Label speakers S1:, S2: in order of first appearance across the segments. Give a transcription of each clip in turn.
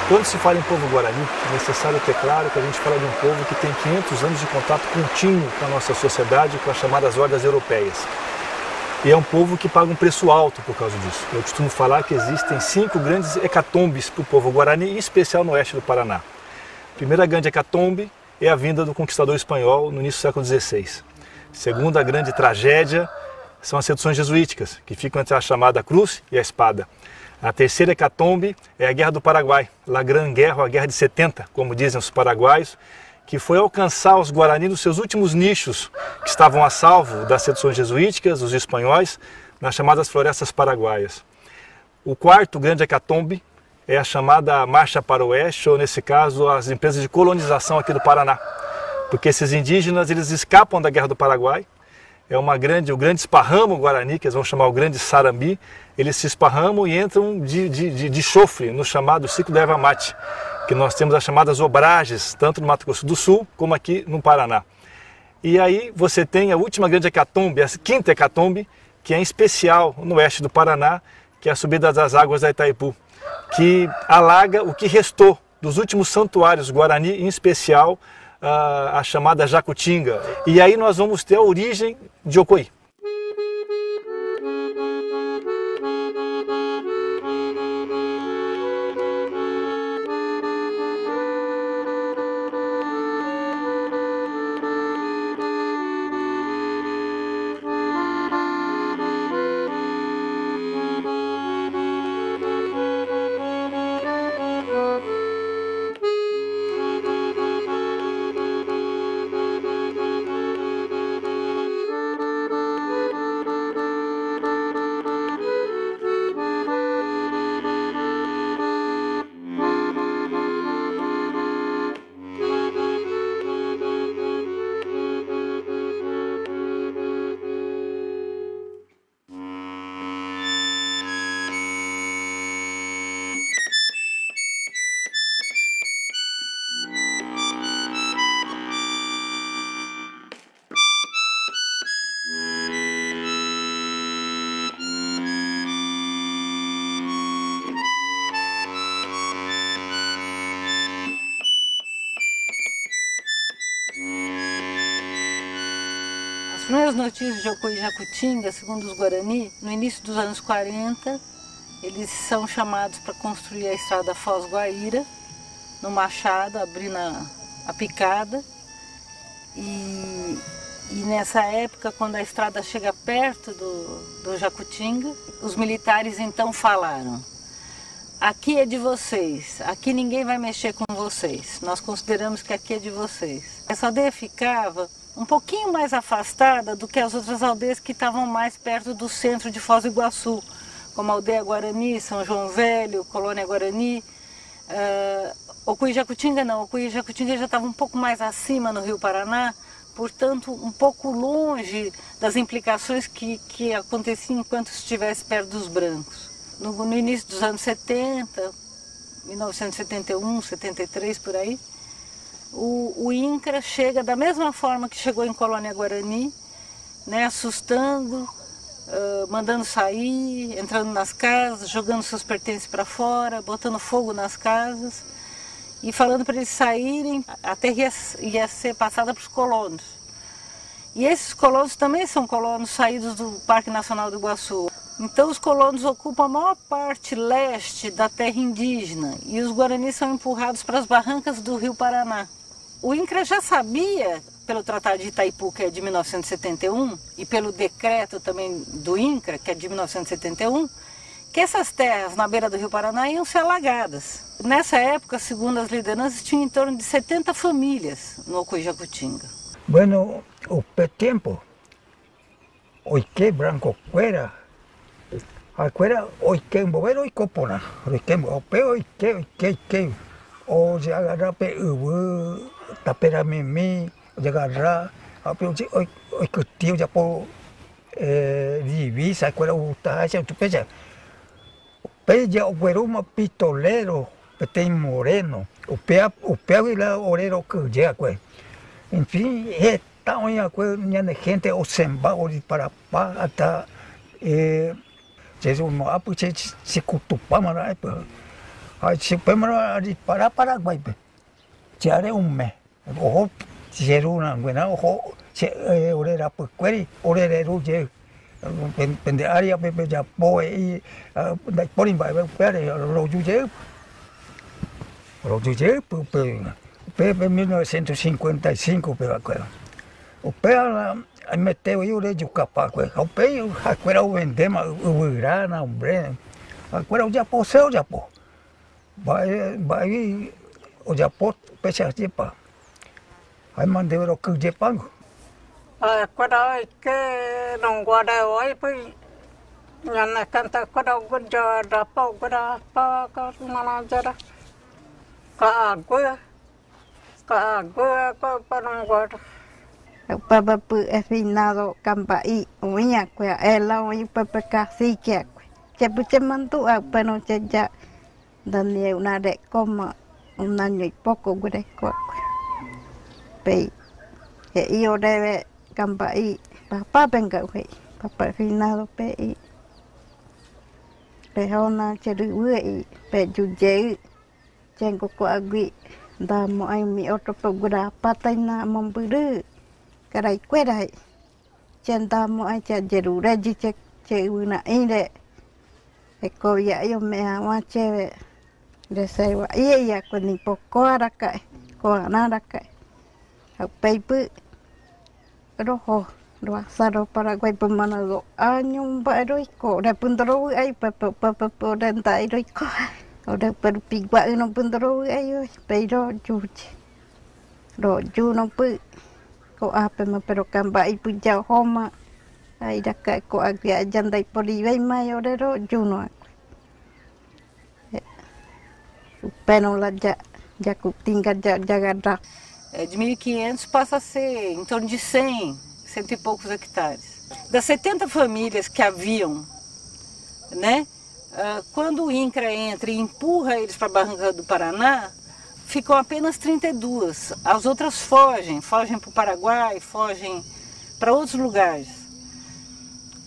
S1: Quando se fala em povo guarani, é necessário ter claro que a gente fala de um povo que tem 500 anos de contato contínuo com a nossa sociedade, com as chamadas hordas europeias. E é um povo que paga um preço alto por causa disso. Eu costumo falar que existem 5 grandes hecatombes para o povo guarani, em especial no oeste do Paraná. A primeira grande hecatombe é a vinda do conquistador espanhol no início do século XVI. Segunda grande tragédia são as seduções jesuíticas, que ficam entre a chamada cruz e a espada. A terceira hecatombe é a Guerra do Paraguai, La Grande Guerra, ou a Guerra de 70, como dizem os paraguaios, que foi alcançar os guaranis nos seus últimos nichos, que estavam a salvo das seduções jesuíticas, os espanhóis, nas chamadas florestas paraguaias. O quarto grande hecatombe é a chamada Marcha para o Oeste, ou nesse caso as empresas de colonização aqui do Paraná, porque esses indígenas eles escapam da Guerra do Paraguai. É o grande esparramo guarani, que eles vão chamar o grande sarambi. Eles se esparramam e entram de chofre no chamado ciclo da erva mate, que nós temos as chamadas obragens, tanto no Mato Grosso do Sul como aqui no Paraná. E aí você tem a última grande hecatombe, a quinta hecatombe, que é em especial no oeste do Paraná, que é a subida das águas da Itaipu, que alaga o que restou dos últimos santuários guarani, em especial a chamada Jacutinga. E aí nós vamos ter a origem de Ocoí.
S2: As primeiras notícias de Ocoí e Jacutinga, segundo os Guarani, no início dos anos 40, eles são chamados para construir a estrada Foz-Guaíra, no Machado, abrindo a picada. E nessa época, quando a estrada chega perto do Jacutinga, os militares então falaram: aqui é de vocês, aqui ninguém vai mexer com vocês, nós consideramos que aqui é de vocês. Essa aldeia ficava um pouquinho mais afastada do que as outras aldeias que estavam mais perto do centro de Foz do Iguaçu, como a Aldeia Guarani, São João Velho, Colônia Guarani. Ocuí-Jacutinga não, Ocuí-Jacutinga já estava um pouco mais acima no Rio Paraná, portanto um pouco longe das implicações que aconteciam enquanto estivesse perto dos brancos. No início dos anos 70, 1971, 73, por aí, o INCRA chega da mesma forma que chegou em Colônia Guarani, né, assustando, mandando sair, entrando nas casas, jogando seus pertences para fora, botando fogo nas casas e falando para eles saírem. A terra ia ser passada para os colonos. E esses colonos também são colonos saídos do Parque Nacional do Iguaçu. Então os colonos ocupam a maior parte leste da terra indígena e os guaranis são empurrados para as barrancas do Rio Paraná. O INCRA já sabia, pelo Tratado de Itaipu, que é de 1971, e pelo decreto também do INCRA, que é de 1971, que essas terras na beira do Rio Paraná iam ser alagadas. Nessa época, segundo as lideranças, tinha em torno de 70 famílias no Ocuí-Jacutinga.
S3: Bueno, o tempo, oike branco cuera, acuera oike mover oike pona, oike ope oike, o se agarra pe ubu, tapera mimi, o se agarra, ape oike tio ya po divisa, acuera utaja, tu peja, peja o cueruma pistolero, tem moreno, o pé lá orero que já cué. Enfim, está uma coisa, gente, o semba, o de Parapá, até Jesus não há porque se cutupa, mas aí se pema de Paraguai, já é mês, o Jesus não aguenta, o orera pequeno, orera rude, pende área pepe já boa e daí por embaixo vai pere, rojuje, Pepe 1955, o pé aí meteu eu de Jucapá, o pé agora o vendema o grana, o breno, agora o Japão seu Japão, vai o Japão peça de pá, aí mandei o que de pango.
S4: Agora que não guarda hoje, pois já canta agora o Japão agora para malanjara,
S5: O papapu é finado campai, unha coia, ela unha papaka sikia. Já puxa mantu a pano já Daniel nare coma año e pouco gure coa. Pei, e eu deve campai, papa benga coi, papa finado pei. Pehona cerui, pe jujei, cengo coa gui. Da mo ai mi otro pagura patai na mamburu karai kwerai centa mo ai cha jeru reji che una inde e ko ya yo me wa che de sai wa ia ko ni poko araka ko anaraka a peipu roho do asaro Paraguai pemana do año ba roiko de pundro ai pa denta roiko. Ora per pigua no pundro ayo pero juche ro ju no pu ko ape ma pero kamba i puja homa ai daka ko agya jandai pori vai mai ora ro ju no peno la já tinga já gadra.
S2: De 1.500 passa a ser em torno de 100 e poucos hectares. Das 70 famílias que haviam, né? Quando o INCRA entra e empurra eles para a Barranca do Paraná, ficam apenas 32. As outras fogem para o Paraguai, fogem para outros lugares.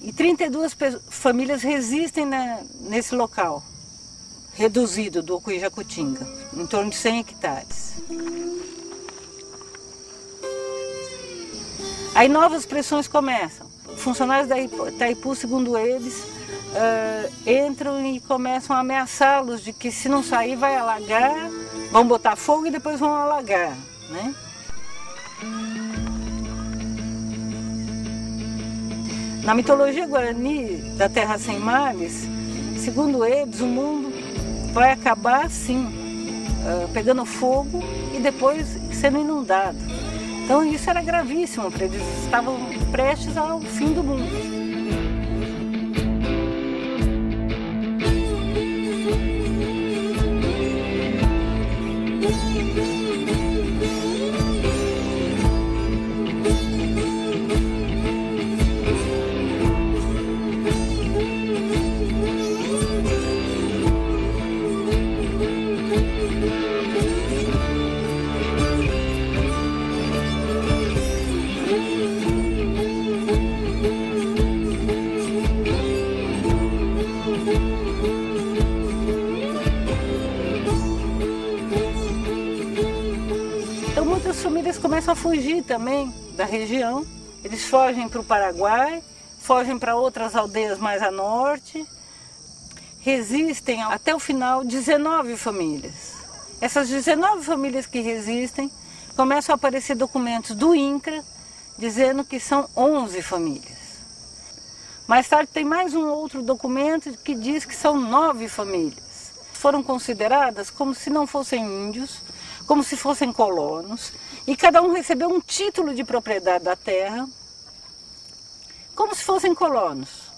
S2: E 32 famílias resistem nesse local, reduzido do Ocuí-Jacutinga, em torno de 100 hectares. Aí novas pressões começam. Funcionários da Itaipu, segundo eles, entram e começam a ameaçá-los de que se não sair vai alagar, vão botar fogo e depois vão alagar, né? Na mitologia guarani da Terra Sem Males, segundo eles, o mundo vai acabar assim, pegando fogo e depois sendo inundado. Então isso era gravíssimo para eles, estavam prestes ao fim do mundo. Muitas famílias começam a fugir também da região. Eles fogem para o Paraguai, fogem para outras aldeias mais a norte. Resistem até o final 19 famílias. Essas 19 famílias que resistem, começam a aparecer documentos do INCRA dizendo que são 11 famílias. Mais tarde tem mais um outro documento que diz que são 9 famílias. Foram consideradas como se não fossem índios, como se fossem colonos, e cada um recebeu um título de propriedade da terra, como se fossem colonos.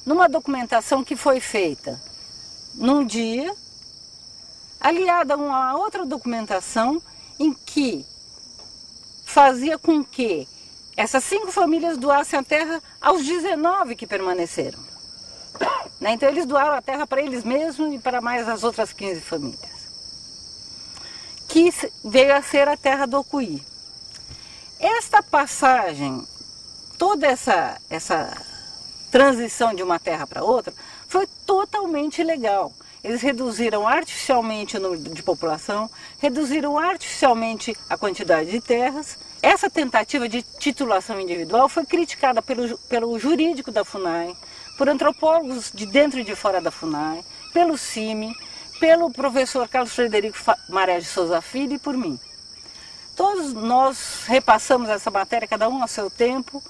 S2: Numa documentação que foi feita num dia, aliada a uma outra documentação em que fazia com que essas 5 famílias doassem a terra aos 19 que permaneceram. Então eles doaram a terra para eles mesmos e para mais as outras 15 famílias, que veio a ser a terra do Ocuí. Esta passagem, toda essa transição de uma terra para outra, foi totalmente ilegal. Eles reduziram artificialmente o número de população, reduziram artificialmente a quantidade de terras. Essa tentativa de titulação individual foi criticada pelo jurídico da FUNAI, por antropólogos de dentro e de fora da FUNAI, pelo CIMI, pelo professor Carlos Frederico Maré de Souza Filho e por mim. Todos nós repassamos essa matéria, cada um a seu tempo.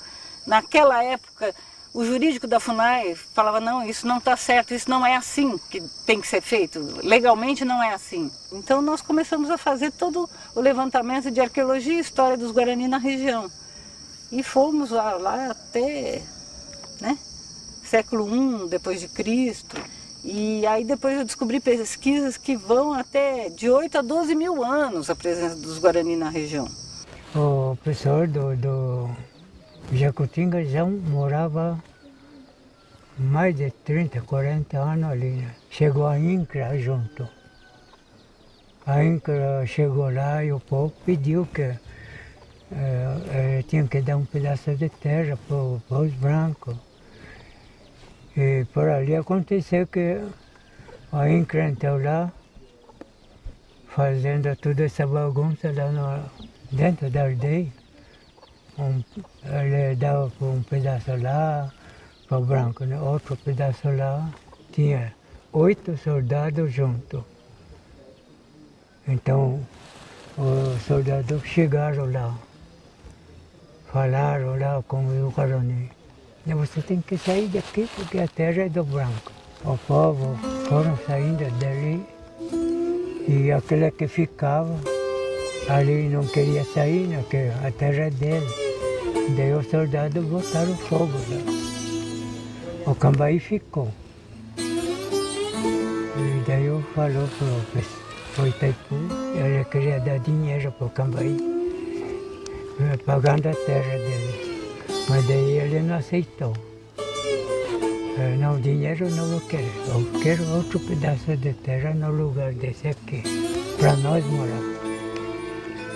S2: Naquela época, o jurídico da FUNAI falava, não, isso não está certo, isso não é assim que tem que ser feito, legalmente não é assim. Então nós começamos a fazer todo o levantamento de arqueologia e história dos Guarani na região. E fomos lá até século I depois de Cristo. E aí depois eu descobri pesquisas que vão até de 8 a 12 mil anos a presença dos Guarani na região.
S3: O pessoal do Jacutinga já morava mais de 30, 40 anos ali, né? Chegou a INCRA junto. A INCRA chegou lá e o povo pediu que tinha que dar um pedaço de terra para os brancos. E por ali aconteceu que a INCRA entrou lá, fazendo toda essa bagunça lá dentro da aldeia. Ele dava um pedaço lá para o branco, né? Outro pedaço lá. Tinha 8 soldados juntos. Então, os soldados chegaram lá, falaram lá com o Guarani. Você tem que sair daqui porque a terra é do branco. O povo foram saindo dali e aquele que ficava ali não queria sair, né, porque a terra é dele. Daí os soldados botaram fogo lá. O Cambaí ficou. E daí eu falou para o Itaipu, ele queria dar dinheiro para o Cambaí, pagando a terra dele. Mas daí ele não aceitou. Não, dinheiro não vou querer. Eu quero outro pedaço de terra no lugar desse aqui, para nós morar.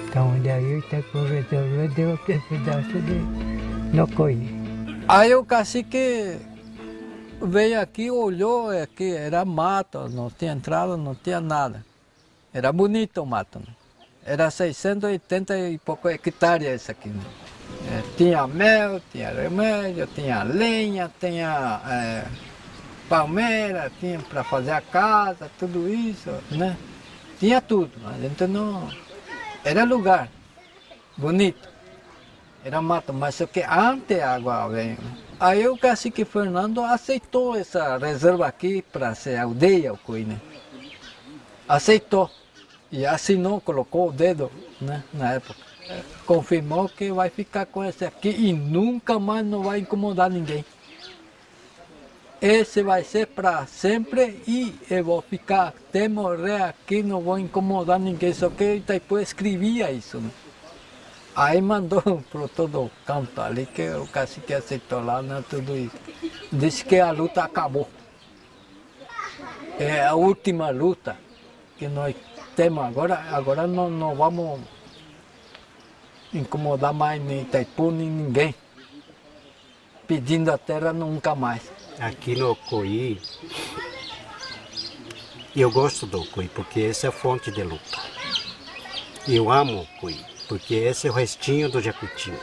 S3: Então daí o Itaipu resolveu deu aquele pedaço de Nocoí.
S6: Aí o cacique veio aqui, olhou, aqui era mato, não tinha entrada, não tinha nada. Era bonito o mato, né? Era 680 e pouco hectares esse aqui, né? Tinha mel, tinha remédio, tinha lenha, tinha palmeira, tinha para fazer a casa, tudo isso, né? Tinha tudo, mas então não... Era lugar bonito, era mato, mas só que antes a água veio. Aí o cacique Fernando aceitou essa reserva aqui para ser aldeia, o Ocuí, né? Aceitou e assinou, colocou o dedo, né, na época. confirmou que vai ficar com esse aqui e nunca mais não vai incomodar ninguém. Esse vai ser para sempre e eu vou ficar até morrer aqui, não vou incomodar ninguém. Só que Itaipu escrevia isso, né? Aí mandou para todo o canto ali, que o cacique aceitou lá, né, tudo isso. Disse que a luta acabou. É a última luta que nós temos agora. Agora não vamos incomodar mais nem Itaipu, nem ninguém. Pedindo a terra nunca mais.
S7: Aqui no Ocoí, eu gosto do Ocoí, porque essa é a fonte de luta. Eu amo o Ocoí, porque esse é o restinho do Jacutinga.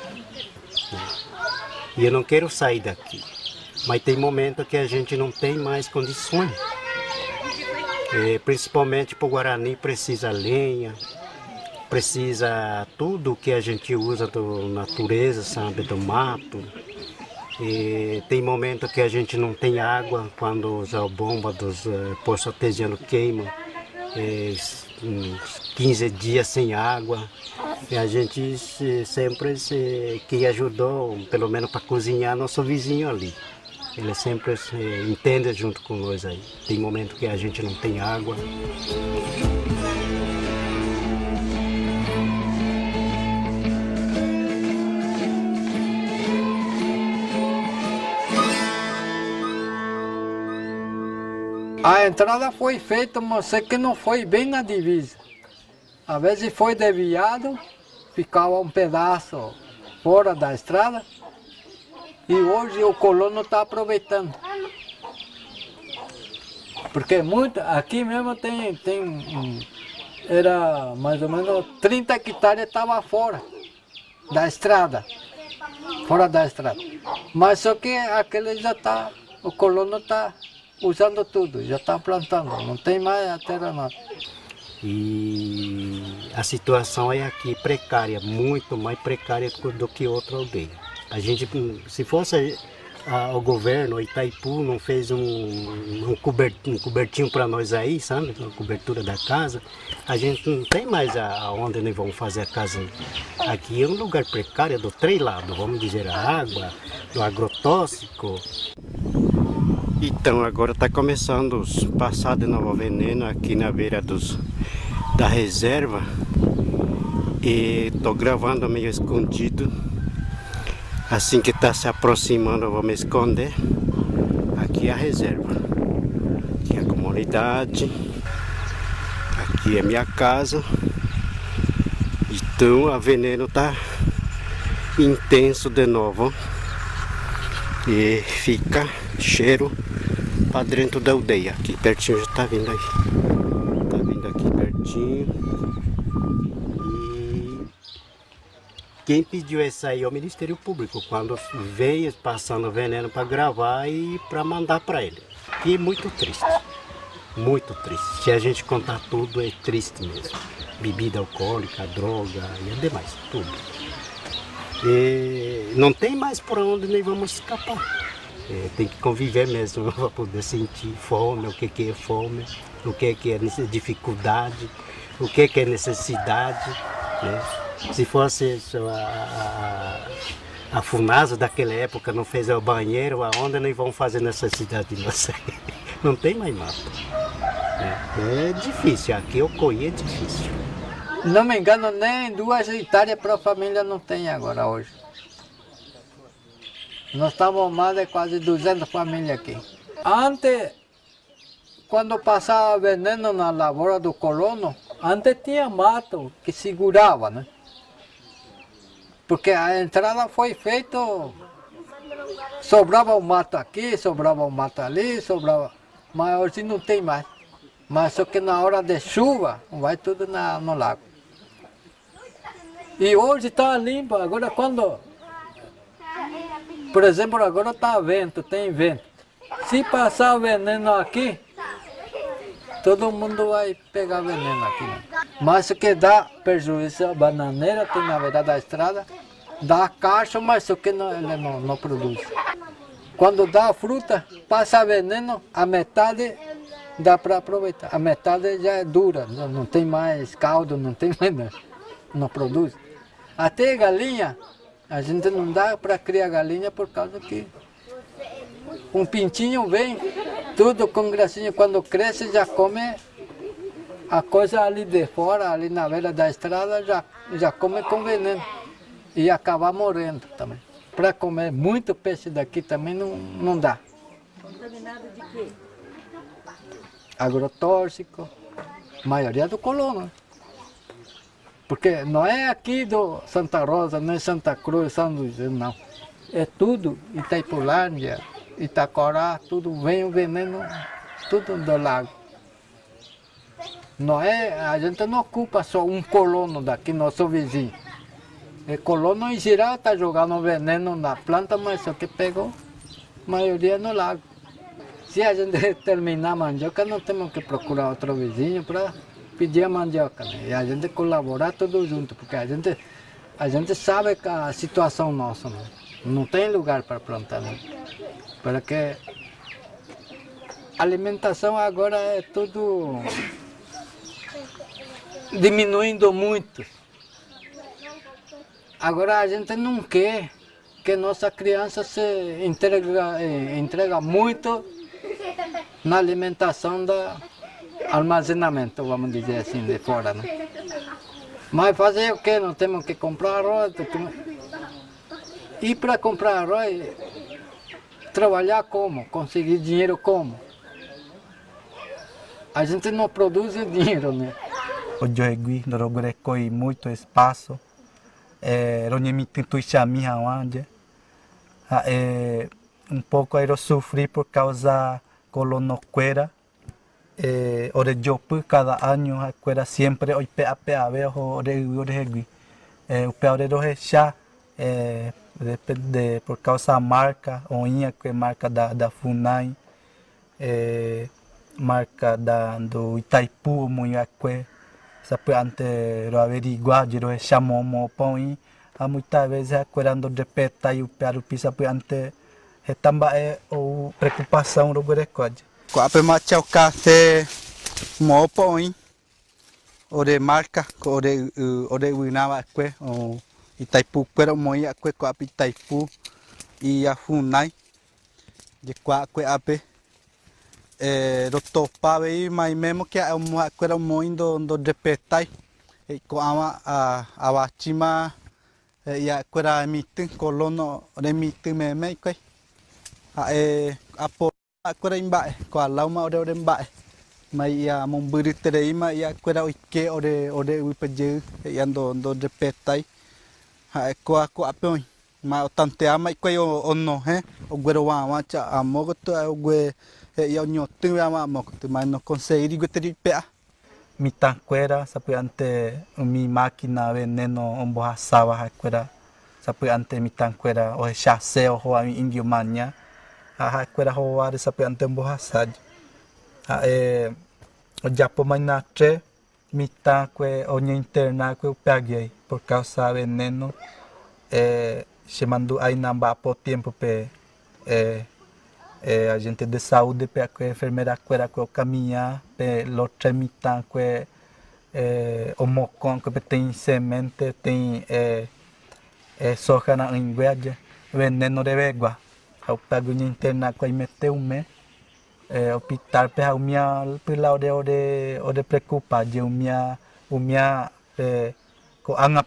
S7: E eu não quero sair daqui. Mas tem momento que a gente não tem mais condições. Principalmente para o Guarani precisa lenha, precisa tudo que a gente usa da natureza, sabe, do mato. E tem momento que a gente não tem água, quando a bomba dos poços artesianos queima, 15 dias sem água. E a gente sempre quem ajudou, pelo menos para cozinhar, nosso vizinho ali. Ele sempre entende junto com nós aí. Tem momento que a gente não tem água.
S6: A entrada foi feita, mas sei que não foi bem na divisa. Às vezes foi desviado, ficava um pedaço fora da estrada. E hoje o colono está aproveitando. Porque aqui mesmo era mais ou menos 30 hectares estava fora da estrada. Fora da estrada. Mas só que aquele já está, o colono está usando tudo, já está plantando, não tem mais a terra nada.
S7: E a situação é aqui precária, muito mais precária do que outra aldeia. A gente, se fosse o governo, o Itaipu não fez um cobertinho para nós aí, sabe? Uma cobertura da casa, a gente não tem mais aonde nós vamos fazer a casa. Aqui é um lugar precário do três lados, vamos dizer, a água, do agrotóxico. Então agora está começando os passados de Nova Veneno aqui na beira da reserva. E estou gravando meio escondido. Assim que está se aproximando, eu vou me esconder. Aqui é a reserva. Aqui é a comunidade. Aqui é minha casa. Então a veneno está intenso de novo. E fica cheiro para dentro da aldeia. Aqui pertinho já está vindo aí. Está vindo aqui pertinho. Quem pediu isso aí é o Ministério Público, quando veio passando veneno para gravar e para mandar para ele. E é muito triste, muito triste. Se a gente contar tudo, é triste mesmo. Bebida alcoólica, droga e demais, tudo. E não tem mais por onde nós vamos escapar. Tem que conviver mesmo para poder sentir fome, o que é fome, o que é dificuldade, o que é necessidade, né? Se fosse a Funasa daquela época não fez o banheiro, aonde nós vamos fazer necessidade de nós? Não tem mais nada. É difícil, aqui o Ocoí é difícil.
S6: Não me engano, nem 2 hectares para a família não tem agora hoje. Nós estamos mais de quase 200 famílias aqui. Antes, quando passava veneno na lavoura do colono, antes tinha mato que segurava, né? Porque a entrada foi feita, sobrava um mato aqui, sobrava um mato ali, sobrava, mas hoje não tem mais. Mas só que na hora de chuva, vai tudo no lago. E hoje está limpo, agora quando, por exemplo, agora está vento, tem vento. Se passar veneno aqui, todo mundo vai pegar veneno aqui. Né? Mas o que dá prejuízo, a bananeira tem na beira da estrada, dá caixa, mas o que ele não produz. Quando dá fruta, passa veneno, a metade dá para aproveitar. A metade já é dura, não tem mais caldo, não tem mais nada, não produz. Até galinha, a gente não dá para criar galinha por causa que um pintinho vem, tudo com gracinha, quando cresce já come a coisa ali de fora, ali na beira da estrada, já come com veneno e acaba morrendo também. Para comer muito peixe daqui também não dá.
S2: Contaminado de quê?
S6: Agrotóxico, maioria do colono. Porque não é aqui do Santa Rosa, não é Santa Cruz, São Luís, não. É tudo Itaipulândia, Itacorá, tudo vem o veneno, tudo do lago. Não é, a gente não ocupa só um colono daqui, nosso vizinho. O colono em geral está jogando veneno na planta, mas só que pegou a maioria no lago. Se a gente terminar a mandioca, não temos que procurar outro vizinho para pedir a mandioca, né? E a gente colaborar tudo junto, porque a gente sabe que a situação nossa, né? Não tem lugar para plantar, né? Porque a alimentação agora é tudo diminuindo muito. Agora a gente não quer que nossa criança se entrega muito na alimentação do armazenamento, vamos dizer assim, de fora, né? Mas fazer o quê? Não temos que comprar arroz. E para comprar arroz, trabalhar como? Conseguir dinheiro como? A gente não produz dinheiro, né?
S1: O Joegui, Dorogrekoi, muito espaço. Ronhemi Tintuixami, Hawandia. Pouco eu sofri por causa colonoquera. Orejopu, cada ano, a cuera sempre, oi pea vejo, oregui. O pea orejá, por causa da marca, oinha, que é marca da FUNAI, marca do Itaipu, Munhaque. Sabe, antes eu averiguar, eu chamo põe, há muitas vezes a cuera ando de peta e o pea rupi, sabe, antes também o preocupação do Gurecode. Quape machau café mo põe ore marca ore winava que o Itaipu quero moia que quape Itaipu e a FUNAI de quape ape do topa aí mas mesmo que é uma quero moindo do de petai e com a batima e a quera mitin colono remitin meme que a Quera imbae, ko alau ma ore imbae. Mai ia memberi terei ma ia quera oike ore wipeje iando do petai. Ha ko apoi. Ma tante ama ko ono he. O guero wa cha amogo to o gue ia nyotu ama amogo to mas não conseguir guteri pea. Mitan quera sabe ante mi máquina veneno ombohasava ha quera. Sabe ante mitan quera o chaseo ho a indio mania. A quera roar essa planta emborrachada. O japo mainatre mita que onha interna que eu peguei por causa veneno chamando aí namba por tempo pe a gente de saúde pe que enfermeira quera que caminhar pe lotre mita que o mocon que tem semente tem soja na linguagem veneno de vegua. Eu pego a interna com a meteu hospital para o minha pela de preocupar de o minha com anga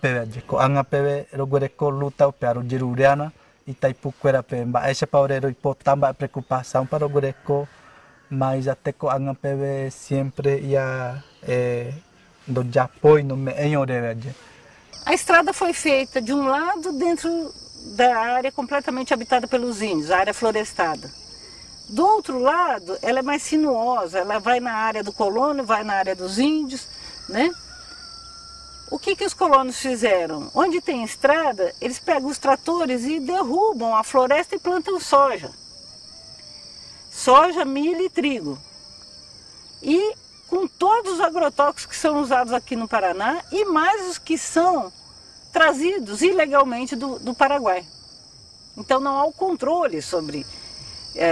S1: peve agora com luta para o diruriana e Itaipu quera pe essa para o importante preocupação para o greco mas até com anga peve sempre ia do Japão no meio de
S2: A estrada foi feita de um lado dentro da área completamente habitada pelos índios, a área florestada. Do outro lado, ela é mais sinuosa, ela vai na área do colono, vai na área dos índios, né? O que os colonos fizeram? Onde tem estrada, eles pegam os tratores e derrubam a floresta e plantam soja. Soja, milho e trigo. E com todos os agrotóxicos que são usados aqui no Paraná e mais os que são trazidos ilegalmente do Paraguai. Então não há o controle sobre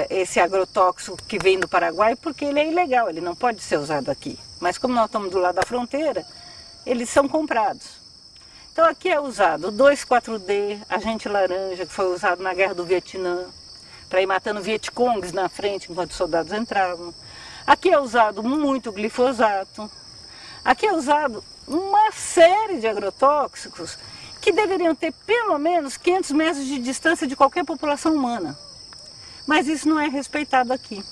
S2: esse agrotóxico que vem do Paraguai, porque ele é ilegal, ele não pode ser usado aqui. Mas como nós estamos do lado da fronteira, eles são comprados. Então aqui é usado o 2,4-D, agente laranja, que foi usado na Guerra do Vietnã, para ir matando vietcongues na frente enquanto os soldados entravam. Aqui é usado muito glifosato. Aqui é usado uma série de agrotóxicos que deveriam ter pelo menos 500 metros de distância de qualquer população humana. Mas isso não é respeitado aqui.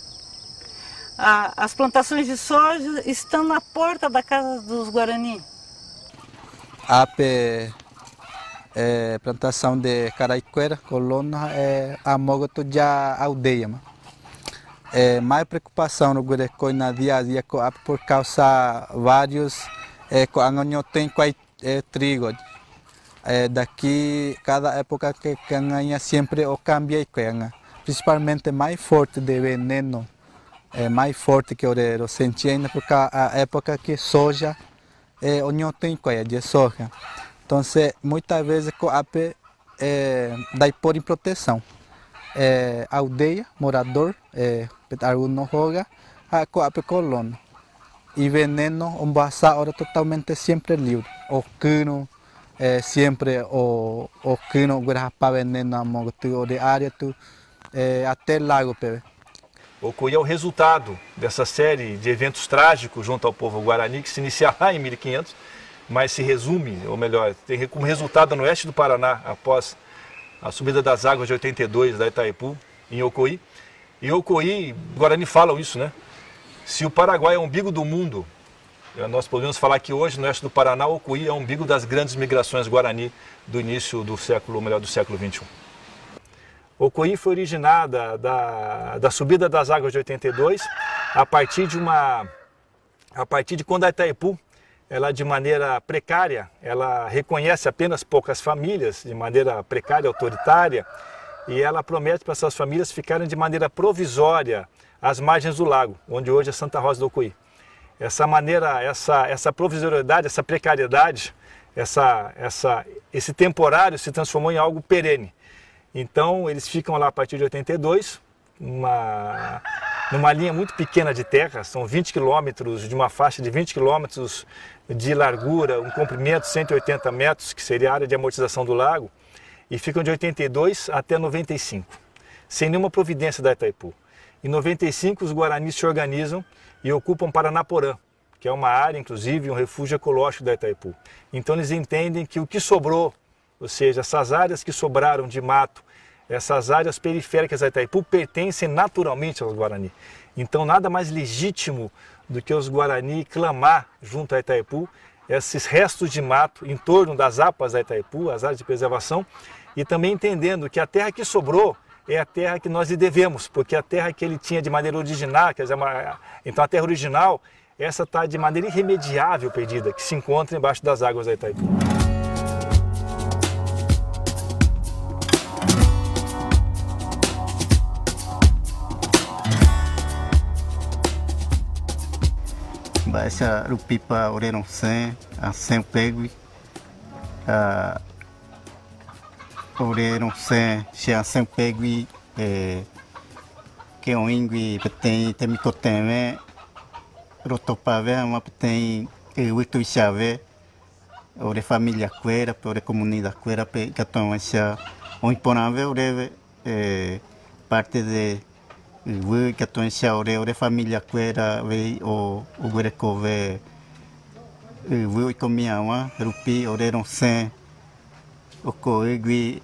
S2: As plantações de soja estão na porta da casa dos Guarani.
S8: Plantação de Caraiquera, Colônia, a mogoto já aldeia. Mais preocupação no Guarecoi na dia a dia por causa vários não tem trigo. Daqui cada época que ganha sempre o cambia, principalmente mais forte de veneno, mais forte que o senti ainda porque a época que soja não tem coisa de soja. Então muitas vezes o ape dá por em proteção. Aldeia, morador, alguns joga a coape colônia. E veneno, basa hora totalmente sempre livre. O cano, sempre o cano para veneno a mogo de área até lago.
S1: Ocuí é o resultado dessa série de eventos trágicos junto ao povo Guarani, que se inicia lá em 1500, mas se resume, ou melhor, tem como resultado no oeste do Paraná, após a subida das águas de 82 da Itaipu, em Ocuí. E Ocuí, Guarani falam isso, né? Se o Paraguai é o umbigo do mundo, nós podemos falar que hoje no oeste do Paraná, Ocuí é o umbigo das grandes migrações Guarani do início do século, ou melhor, do século XXI. Ocuí foi originada da subida das águas de 82 a partir de quando a Itaipu, ela de maneira precária, ela reconhece apenas poucas famílias de maneira precária, autoritária, e ela promete para essas famílias ficarem de maneira provisória às margens do lago, onde hoje é Santa Rosa do Ocuí. Essa maneira, essa provisoriedade, essa precariedade, esse temporário se transformou em algo perene. Então eles ficam lá a partir de 82, numa linha muito pequena de terra, são 20 quilômetros, de uma faixa de 20 quilômetros de largura, um comprimento de 180 metros, que seria a área de amortização do lago, e ficam de 82 até 95, sem nenhuma providência da Itaipu. Em 95 os Guaranis se organizam e ocupam Paranaporã, que é uma área, inclusive, um refúgio ecológico da Itaipu. Então eles entendem que o que sobrou, ou seja, essas áreas que sobraram de mato, essas áreas periféricas da Itaipu pertencem naturalmente aos Guarani. Então nada mais legítimo do que os Guarani clamar junto à Itaipu esses restos de mato em torno das APAs da Itaipu, as áreas de preservação, e também entendendo que a terra que sobrou é a terra que nós lhe devemos, porque a terra que ele tinha de maneira original, quer dizer, então a terra original, essa está de maneira irremediável perdida, que se encontra embaixo das águas da Itaipu.
S9: Baixa rupipa oreno sem a sem pegui oreno sem a sem pegui que o ingui tem micoteme rotopave uma tem oito chave ore família queira ore comunidade queira pe que toma essa o imponave ore parte de o que estou em ore família queira vei o guereco ve o comia uma rupi ore não sei o coigui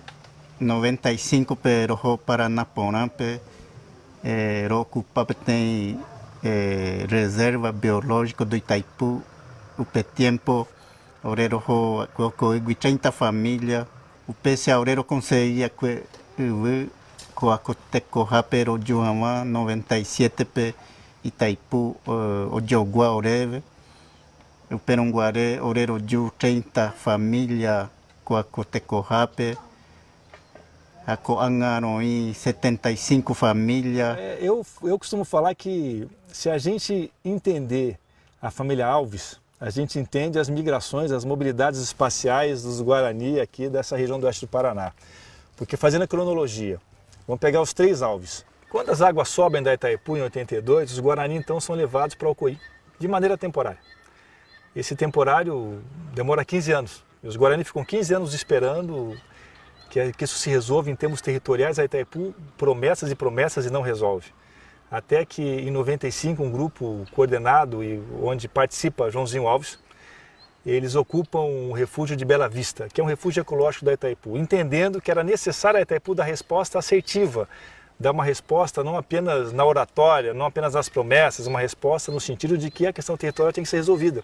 S9: 95 pero ho para Napona pe ocupa tem reserva biológica do Itaipu o tempo orero ho coigui 30 família o pese orero conseguia que Coacoteco pero Joama 97 pe Itaipu o Jogua oreve o Peronguare orero Ju 30 família Coacoteco rape a Coangaro em 75 famílias.
S1: Eu costumo falar que se a gente entender a família Alves, a gente entende as migrações, as mobilidades espaciais dos Guarani aqui dessa região do oeste do Paraná. Porque fazendo a cronologia, vamos pegar os três Alves. Quando as águas sobem da Itaipu em 82, os Guarani então são levados para Ocuí, de maneira temporária. Esse temporário demora 15 anos, E os Guarani ficam 15 anos esperando que isso se resolva em termos territoriais. A Itaipu promessas e promessas e não resolve. Até que em 95 um grupo coordenado e onde participa Joãozinho Alves, eles ocupam o refúgio de Bela Vista, que é um refúgio ecológico da Itaipu, entendendo que era necessário a Itaipu dar resposta assertiva, dar uma resposta não apenas na oratória, não apenas nas promessas, uma resposta no sentido de que a questão territorial tem que ser resolvida.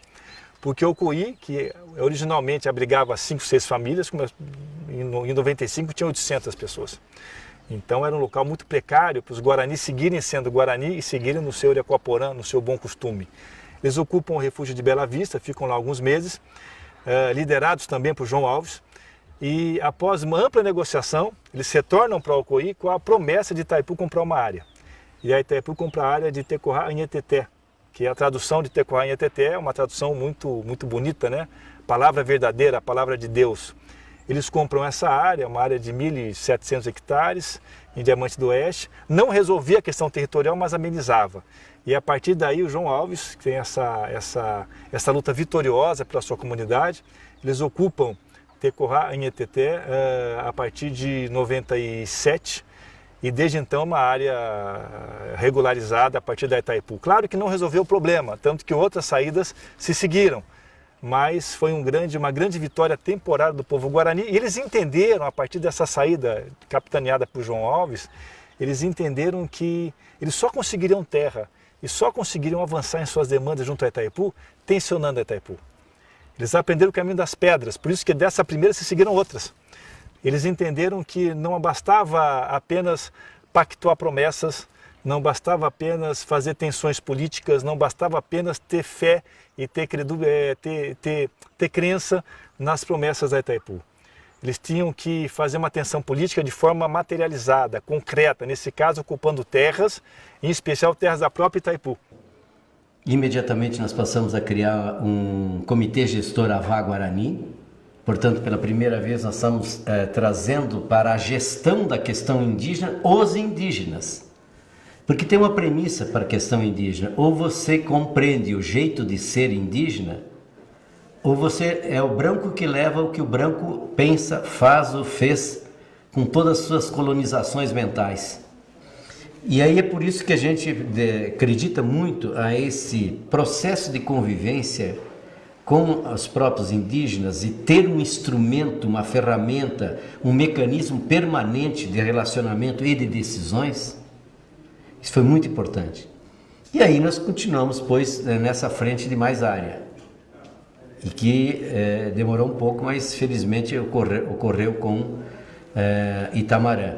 S1: Porque o Coí, que originalmente abrigava 5, 6 famílias, em 95 tinha 800 pessoas. Então era um local muito precário para os Guarani seguirem sendo Guarani e seguirem no seu Iraquaporã, no seu bom costume. Eles ocupam o refúgio de Bela Vista, ficam lá alguns meses, liderados também por João Alves. E após uma ampla negociação, eles retornam para o Alcoí com a promessa de Itaipu comprar uma área. E a Itaipu compra a área de Tecohá-Anheteté, que é a tradução de Tecohá-Anheteté, é uma tradução muito bonita, né? Palavra verdadeira, a palavra de Deus. Eles compram essa área, uma área de 1.700 hectares, em Diamante do Oeste. Não resolvia a questão territorial, mas amenizava. E a partir daí o João Alves, que tem essa luta vitoriosa pela sua comunidade, eles ocupam Tecohá-Anheteté a partir de 97, e desde então uma área regularizada a partir da Itaipu. Claro que não resolveu o problema, tanto que outras saídas se seguiram, mas foi uma grande vitória temporária do povo Guarani, e eles entenderam, a partir dessa saída capitaneada por João Alves, eles entenderam que eles só conseguiriam terra e só conseguiriam avançar em suas demandas junto à Itaipu, tensionando a Itaipu. Eles aprenderam o caminho das pedras, por isso que dessa primeira se seguiram outras. Eles entenderam que não bastava apenas pactuar promessas, não bastava apenas fazer tensões políticas, não bastava apenas ter fé e ter crença nas promessas da Itaipu. Eles tinham que fazer uma tensão política de forma materializada, concreta, nesse caso ocupando terras, em especial terras da própria Itaipu.
S10: Imediatamente nós passamos a criar um comitê gestor Avá Guarani. Portanto, pela primeira vez nós estamos trazendo para a gestão da questão indígena os indígenas. Porque tem uma premissa para a questão indígena: ou você compreende o jeito de ser indígena, ou você é o branco que leva o que o branco pensa, faz ou fez com todas as suas colonizações mentais. E aí é por isso que a gente acredita muito a esse processo de convivência com os próprios indígenas e ter um instrumento, uma ferramenta, um mecanismo permanente de relacionamento e de decisões. Isso foi muito importante. E aí nós continuamos, pois, nessa frente de mais área. E que demorou um pouco, mas felizmente ocorreu com Itamarã.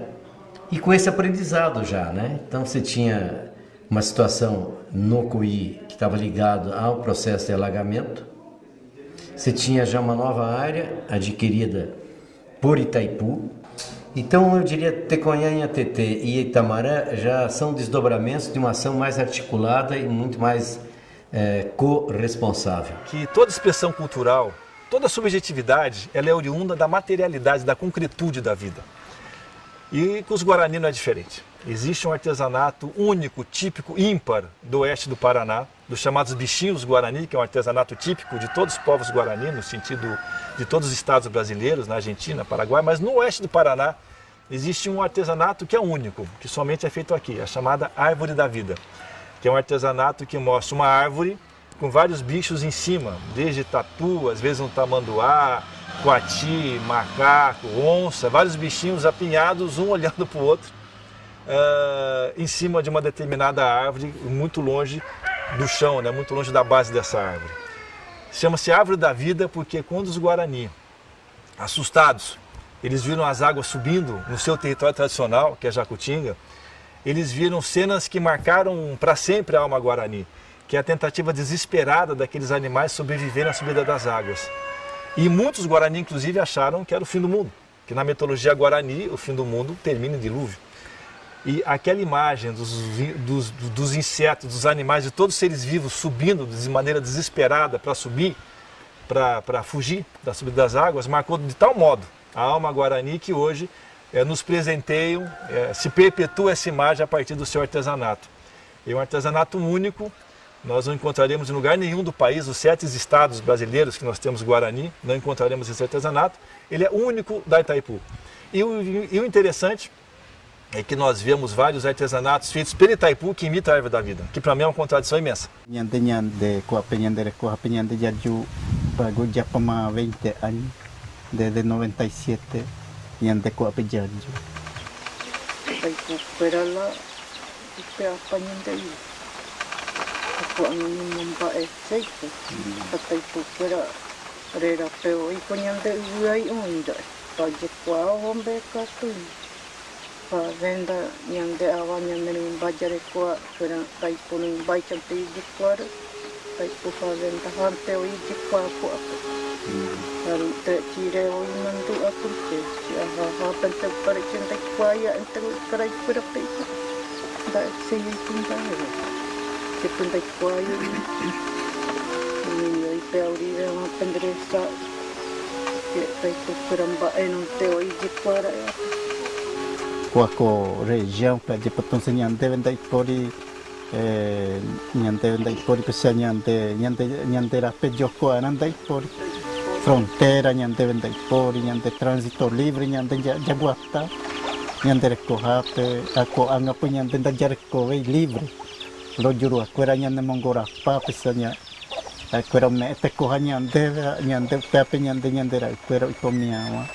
S10: E com esse aprendizado já, né? Então você tinha uma situação no Coí que estava ligado ao processo de alagamento. Você tinha já uma nova área adquirida por Itaipu. Então eu diria Tecohá-Anheteté e Itamarã já são desdobramentos de uma ação mais articulada e muito mais corresponsável.
S1: Que toda expressão cultural, toda subjetividade, ela é oriunda da materialidade, da concretude da vida. E com os Guarani não é diferente. Existe um artesanato único, típico, ímpar do oeste do Paraná, dos chamados bichinhos Guarani, que é um artesanato típico de todos os povos Guarani, no sentido de todos os estados brasileiros, na Argentina, Paraguai, mas no oeste do Paraná existe um artesanato que é único, que somente é feito aqui, a chamada Árvore da Vida, que é um artesanato que mostra uma árvore com vários bichos em cima, desde tatu, às vezes um tamanduá, coati, macaco, onça, vários bichinhos apinhados, um olhando para o outro, em cima de uma determinada árvore, muito longe do chão, né? Muito longe da base dessa árvore. Chama-se Árvore da Vida porque quando os Guarani, assustados, eles viram as águas subindo no seu território tradicional, que é Jacutinga, eles viram cenas que marcaram para sempre a alma Guarani, que é a tentativa desesperada daqueles animais sobreviverem à subida das águas. E muitos Guarani, inclusive, acharam que era o fim do mundo, que na mitologia Guarani o fim do mundo termina em dilúvio. E aquela imagem dos insetos, dos animais, de todos os seres vivos subindo de maneira desesperada para subir, para fugir da subida das águas, marcou de tal modo a alma Guarani que hoje nos presenteiam, se perpetua essa imagem a partir do seu artesanato. É um artesanato único, Nós não encontraremos em lugar nenhum do país, os 7 estados brasileiros que nós temos Guarani, não encontraremos esse artesanato. Ele é único da Itaipu. E o interessante é que nós vemos vários artesanatos feitos pela Itaipu que imitam a árvore da vida, que para mim é uma contradição imensa.
S9: Desde 97, Nyande ko apejarju.
S5: Itaipu perala, ipe apa nyandai. Aku angin membae seiku. Itaipu pera rera peo iko nyandai uai onda. Paje kwa hombe katu. Pa venda nyande awa nyande membajare kwa pera Itaipu ning bai champe iji kwa. Itaipu pa venda hante o iji kwa aku apa. Lalu cire oi mantu aku ke, ha pentek pada cinta kuaya entek kerai berapa itu, tak saya pun tahu, saya pun tak kuaya ini peori yang penderesa, kita itu keramba ente oi jikuara ya.
S9: Kuako região para de potong senyante vendai pori, nyante vendai pori pesa nyante rape joko anandai pori. Fronteira, nyante vendai pori, nyante transito livre, nyante jaguata, nyante recohape, ako angapo nyante jarekove livre. Lo juru akuera nyante mongora pa pesanya, akuera me tekoha nyante pepe nyante akuera ikomiawa,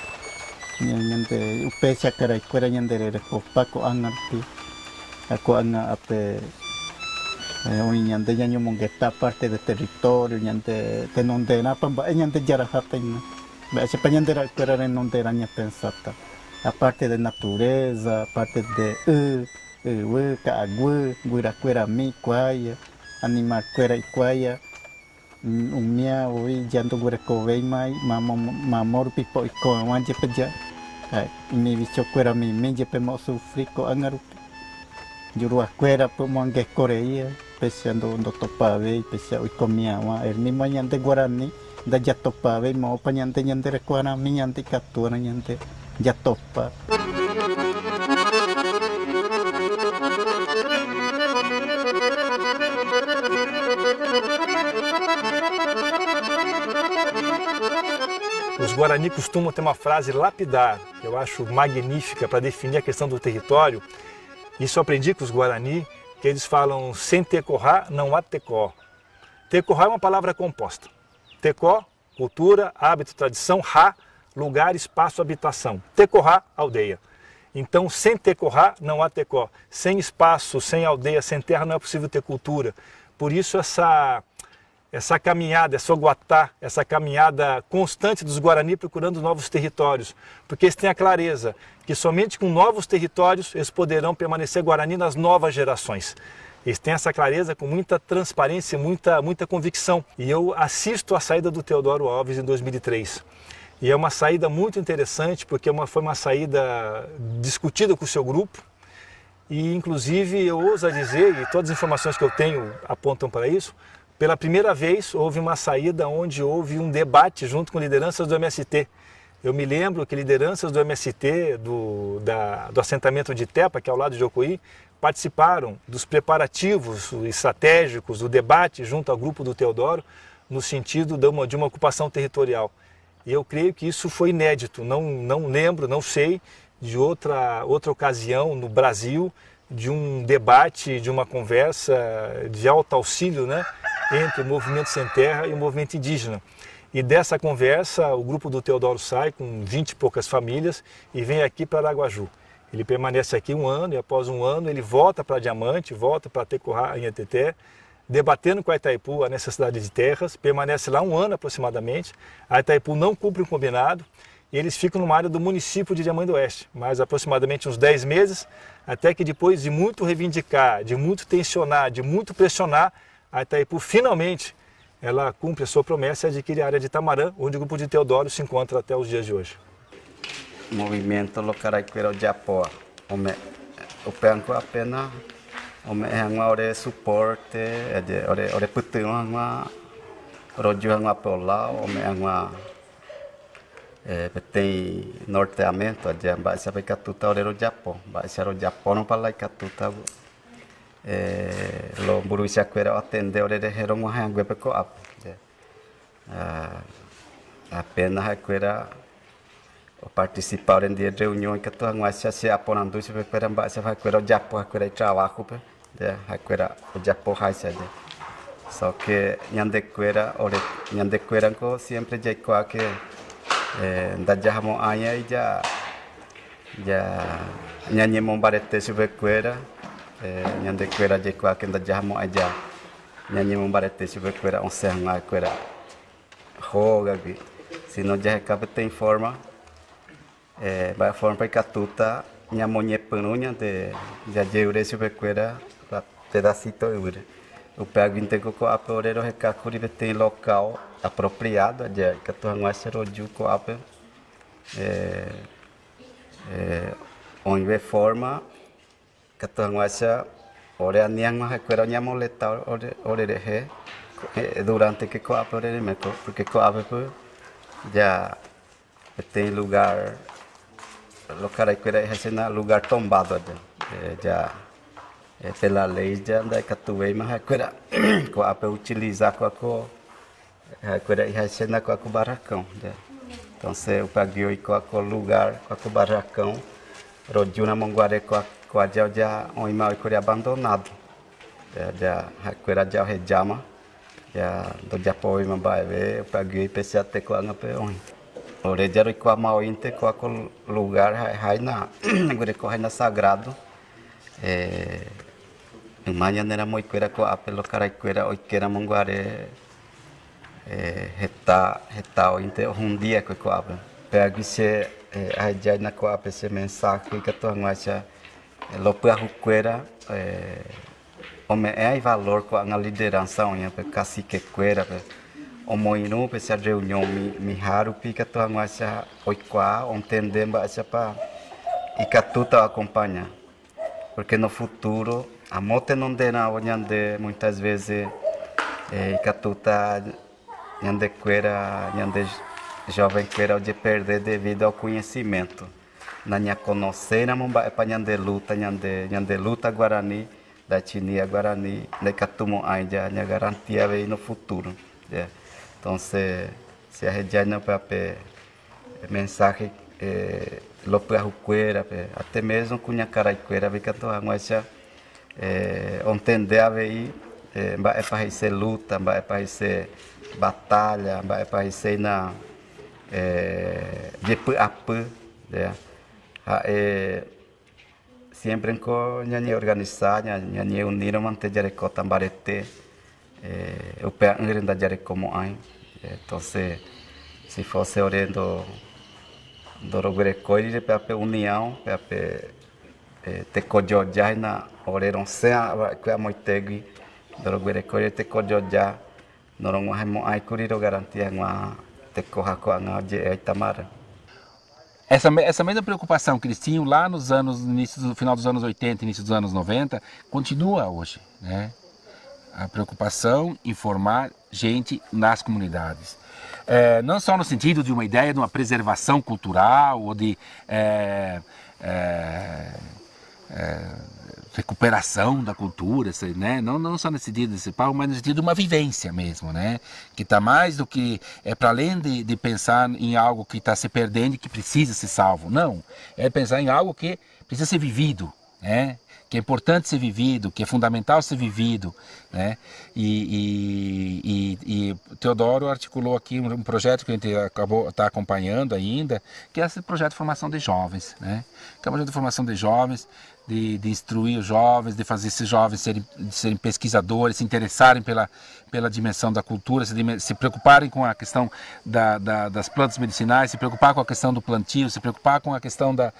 S9: nyante upesa kara akuera nyante recopa ko angapi, ako anga ape. Nyante nyanyo mongeta parte do território, nyante tenondera pamba, nyante jarahata ina. Basi panyandera kuera renondera nya pensata. A parte da natureza, a parte de caagua, guira kuera mi quaia, animar kuera quaia, umia oi janto guira kovei mai, mamor pipo iko wanje peja. Mi bicho kuera mi menje pemo sufriko angarupi. Juru akuera pemangue Coreia. Pesando do topave, pesa uikomiawa, mismo nyante Guarani, da ya topave, mau panyante nyante recuana, mi nyante captura nyante ya topa.
S1: Os Guarani costumam ter uma frase lapidar, que eu acho magnífica para definir a questão do território. Isso eu aprendi com os Guarani, que eles falam, sem tecorrá não há tecó. Tecorrá é uma palavra composta. Tecó, cultura, hábito, tradição, rá, lugar, espaço, habitação. Tecorrá, aldeia. Então, sem tecorrá não há tecó. Sem espaço, sem aldeia, sem terra não é possível ter cultura. Por isso essa caminhada, essa oguatá, essa caminhada constante dos Guarani procurando novos territórios, porque eles têm a clareza que somente com novos territórios eles poderão permanecer Guarani nas novas gerações. Eles têm essa clareza com muita transparência, muita convicção. E eu assisto a saída do Teodoro Alves em 2003. E é uma saída muito interessante, porque foi uma saída discutida com o seu grupo. E inclusive eu ouso dizer, e todas as informações que eu tenho apontam para isso, pela primeira vez houve uma saída onde houve um debate junto com lideranças do MST. Eu me lembro que lideranças do MST, do assentamento de Tepa, que é ao lado de Jocoí, participaram dos preparativos estratégicos do debate junto ao grupo do Teodoro, no sentido de uma ocupação territorial. E eu creio que isso foi inédito, não lembro, não sei de outra ocasião no Brasil, de um debate, de uma conversa de alto auxílio, né, entre o movimento sem terra e o movimento indígena. E dessa conversa, o grupo do Teodoro sai com 20 e poucas famílias e vem aqui para Araguaju. Ele permanece aqui um ano e após um ano ele volta para Diamante, volta para Tecorrá, em Ateté, debatendo com a Itaipu a necessidade de terras, permanece lá um ano aproximadamente. A Itaipu não cumpre o combinado e eles ficam numa área do município de Diamante do Oeste, mais aproximadamente uns 10 meses, até que depois de muito reivindicar, de muito tensionar, de muito pressionar, a Itaipu finalmente ela cumpre a sua promessa e adquire a área de Tamarã, onde o grupo de Teodoro se encontra até os dias de hoje.
S11: O movimento Locaraiqueira de Apó, o penco apenas o suporte, o putão, o rodio apolar, tem norteamento, vai saber que tudo é o Japão, vai ser o Japão não para lá que tudo lo buruisha queira atender ore hero uma hangue pe ko ap apenas queira participar em dia de reuniões que tu anguacha se aponando se queira ba se queira o Japão queira trabalho pe queira o Japão haisa só que nyande queira ko sempre já ko que da jamo aya já nyanyi mombarete se queira nyande queira je ko que da jamo aja nyanyi mombarete se queira on serra queira roga bi se não já capta em forma vai forma para catuta nyamonye penunya de já jeure se queira pedacito eure o pego inteiro com a porero recacuri tem local apropriado já que tu anguacha roju com a onde forma que tu anguacha ore aniang ma recuerda nyamoleta ore de durante que com a porero me porque com a já tem lugar local recuerda lugar tombado já pela lei já da catuei mas recuerda com a utilizar com a recuerda e recena com o barracão então se eu paguei com o lugar com o barracão rodio na Monguaré com a já onde mal foi abandonado já recuerda já rejama já do Japão mas vai ver eu paguei pensar até com a peão ore já com a mal inte com o lugar na agora com na sagrado Manhã era muito queira com a pelo cara queira o que era Monguaré reta inte dia com a pega se a já na com a esse mensagem que tu acha lopa queira homem é valor com a liderança onde para cacique queira o moino para essa reunião me raro pica tu acha o qua entender baixa para e que tu tá acompanha porque no futuro a moto não dena onde muitas vezes que tu tá onde queira onde jovem queira de perder devido ao conhecimento na minha conhecer na mamba para onde luta guarani da etnia guarani de que tu mo ainda a garantia aí no futuro então se a rede não para mensagem lopa queira até mesmo com a cara queira ver que tu anguacha entender aí vai para ser luta vai para ser batalha vai para ser na de apa sempre com a organizar a unir manter Jerico tambarete o pé ainda Jerico como aí então se fosse orando do Roguereco e para união para te cojoja na oreron sea que a moitegi do Roguereco e te cojoja não vamos aí curir garantia uma te corra com a de Itamar.
S12: Essa mesma preocupação que eles tinham lá no final dos anos 80, início dos anos 90, continua hoje, né? A preocupação em formar gente nas comunidades. Não só no sentido de uma ideia de uma preservação cultural ou de recuperação da cultura, né? Não só nesse sentido principal, mas no sentido de uma vivência mesmo, né? Que está mais do que para além de pensar em algo que está se perdendo e que precisa ser salvo, não, é pensar em algo que precisa ser vivido, né? Que é importante ser vivido, que é fundamental ser vivido, né? E Teodoro articulou aqui um projeto que a gente está acompanhando ainda, que é esse projeto de formação de jovens, né? Que é um projeto de formação de jovens, de instruir os jovens, de fazer esses jovens serem pesquisadores, se interessarem pela dimensão da cultura, se preocuparem com a questão das plantas medicinais, se preocupar com a questão do plantio, se preocupar com a questão do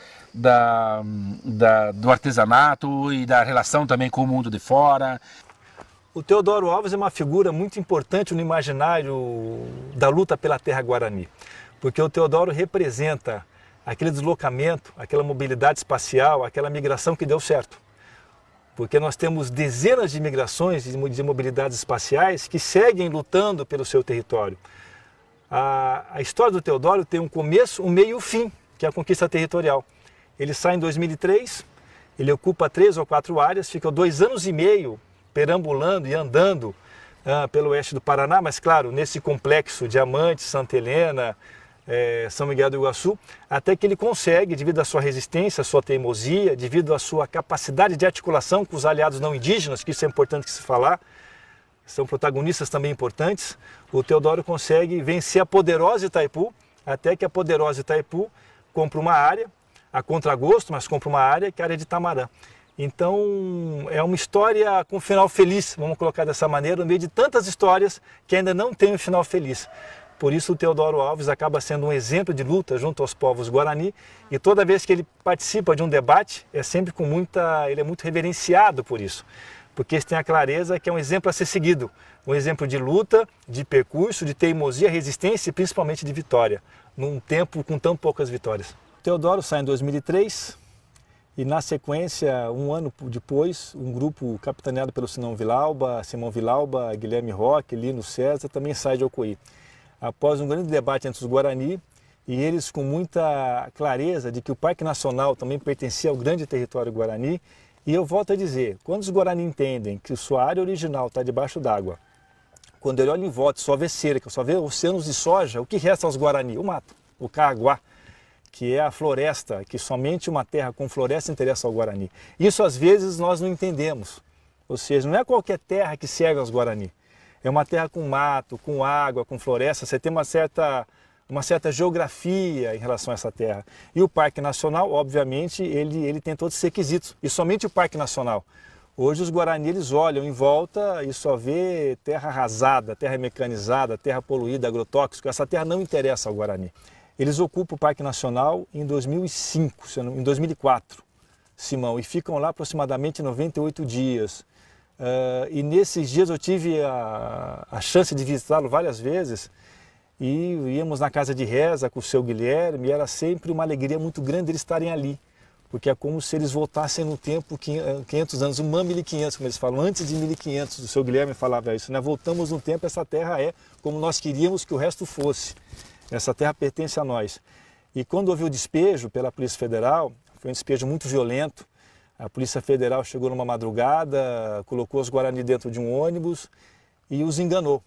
S12: artesanato e da relação também com o mundo de fora.
S1: O Teodoro Alves é uma figura muito importante no imaginário da luta pela terra guarani, porque o Teodoro representa aquele deslocamento, aquela mobilidade espacial, aquela migração que deu certo. Porque nós temos dezenas de migrações de mobilidades espaciais que seguem lutando pelo seu território. A história do Teodoro tem um começo, um meio e um fim, que é a conquista territorial. Ele sai em 2003, Ele ocupa 3 ou 4 áreas, fica 2 anos e meio perambulando e andando pelo oeste do Paraná, mas claro, nesse complexo Diamante, Santa Helena, São Miguel do Iguaçu, até que ele consegue, devido à sua resistência, à sua teimosia, devido à sua capacidade de articulação com os aliados não indígenas, que isso é importante que se falar, são protagonistas também importantes, o Teodoro consegue vencer a poderosa Itaipu, até que a poderosa Itaipu compra uma área, a contragosto, mas compra uma área, que é a área de Tamarã. Então, é uma história com final feliz, vamos colocar dessa maneira, no meio de tantas histórias que ainda não tem um final feliz. Por isso, o Teodoro Alves acaba sendo um exemplo de luta junto aos povos Guarani, e toda vez que ele participa de um debate, ele é muito reverenciado por isso, porque eles têm a clareza que é um exemplo a ser seguido, um exemplo de luta, de percurso, de teimosia, resistência e principalmente de vitória, num tempo com tão poucas vitórias. O Teodoro sai em 2003 e, na sequência, um ano depois, um grupo capitaneado pelo Simão Vilauba, Guilherme Roque, Lino César, também sai de Ocoí. Após um grande debate entre os Guarani, e eles com muita clareza de que o Parque Nacional também pertencia ao grande território Guarani, e eu volto a dizer, quando os Guarani entendem que sua área original está debaixo d'água, quando ele olha em volta e só vê cerca, só vê oceanos de soja, o que resta aos Guarani? O mato, o caaguá, que é a floresta, que somente uma terra com floresta interessa ao Guarani. Isso às vezes nós não entendemos, ou seja, não é qualquer terra que serve aos Guarani. É uma terra com mato, com água, com floresta, você tem uma certa geografia em relação a essa terra. E o Parque Nacional, obviamente, ele tem todos os requisitos, e somente o Parque Nacional. Hoje os Guarani eles olham em volta e só vê terra arrasada, terra mecanizada, terra poluída, agrotóxico. Essa terra não interessa ao Guarani. Eles ocupam o Parque Nacional em 2004, Simão, e ficam lá aproximadamente 98 dias. E nesses dias eu tive a chance de visitá-lo várias vezes, e íamos na casa de reza com o seu Guilherme, e era sempre uma alegria muito grande eles estarem ali, porque é como se eles voltassem no tempo 500 anos, uma 1500, como eles falam, antes de 1500, o seu Guilherme falava isso, né? Voltamos no tempo, essa terra é como nós queríamos que o resto fosse, essa terra pertence a nós. E quando houve o despejo pela Polícia Federal, foi um despejo muito violento, a Polícia Federal chegou numa madrugada, colocou os Guarani dentro de um ônibus e os enganou.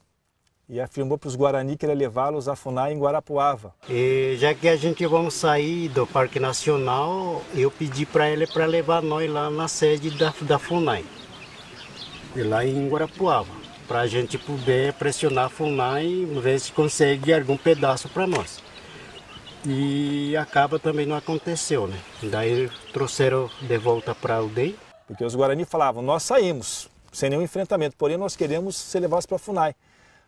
S1: E afirmou para os Guarani que ia levá-los a FUNAI em Guarapuava.
S7: E já que a gente vamos sair do Parque Nacional, eu pedi para ele para levar nós lá na sede da FUNAI, lá em Guarapuava, para a gente poder pressionar a FUNAI e ver se consegue algum pedaço para nós. E acaba também não aconteceu, né? Daí trouxeram de volta para a aldeia.
S1: Porque os Guarani falavam, nós saímos sem nenhum enfrentamento, porém nós queremos ser levados para a FUNAI.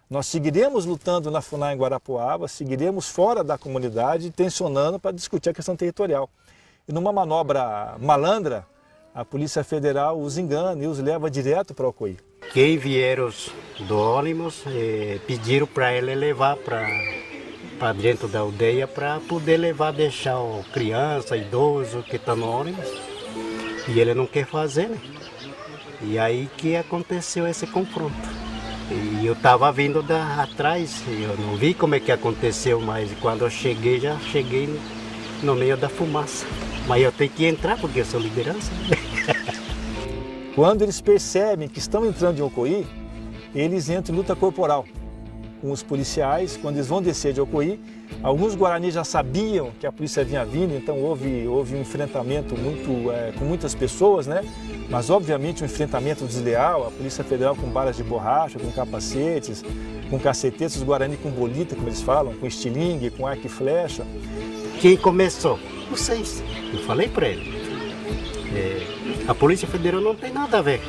S1: Nós seguiremos lutando na FUNAI em Guarapuava, seguiremos fora da comunidade, tensionando para discutir a questão territorial. E numa manobra malandra, a Polícia Federal os engana e os leva direto para Ocoí.
S7: Quem vieram do ônibus pediram para ele levar para dentro da aldeia para poder deixar criança, idoso que está no ônibus. E ele não quer fazer, né? E aí que aconteceu esse confronto. E eu estava vindo atrás, eu não vi como é que aconteceu, mas quando eu cheguei, já cheguei no meio da fumaça. Mas eu tenho que entrar porque eu sou liderança.
S1: Quando eles percebem que estão entrando em Ocoí, eles entram em luta corporal com os policiais. Quando eles vão descer de Ocoí, alguns Guarani já sabiam que a polícia vinha vindo, então houve um enfrentamento com muitas pessoas, né? Mas obviamente um enfrentamento desleal, a Polícia Federal com balas de borracha, com capacetes, com cacetetes, os Guarani com bolita, como eles falam, com estilingue, com arco e flecha.
S7: Quem começou? Vocês. Eu falei para ele. A Polícia Federal não tem nada a ver.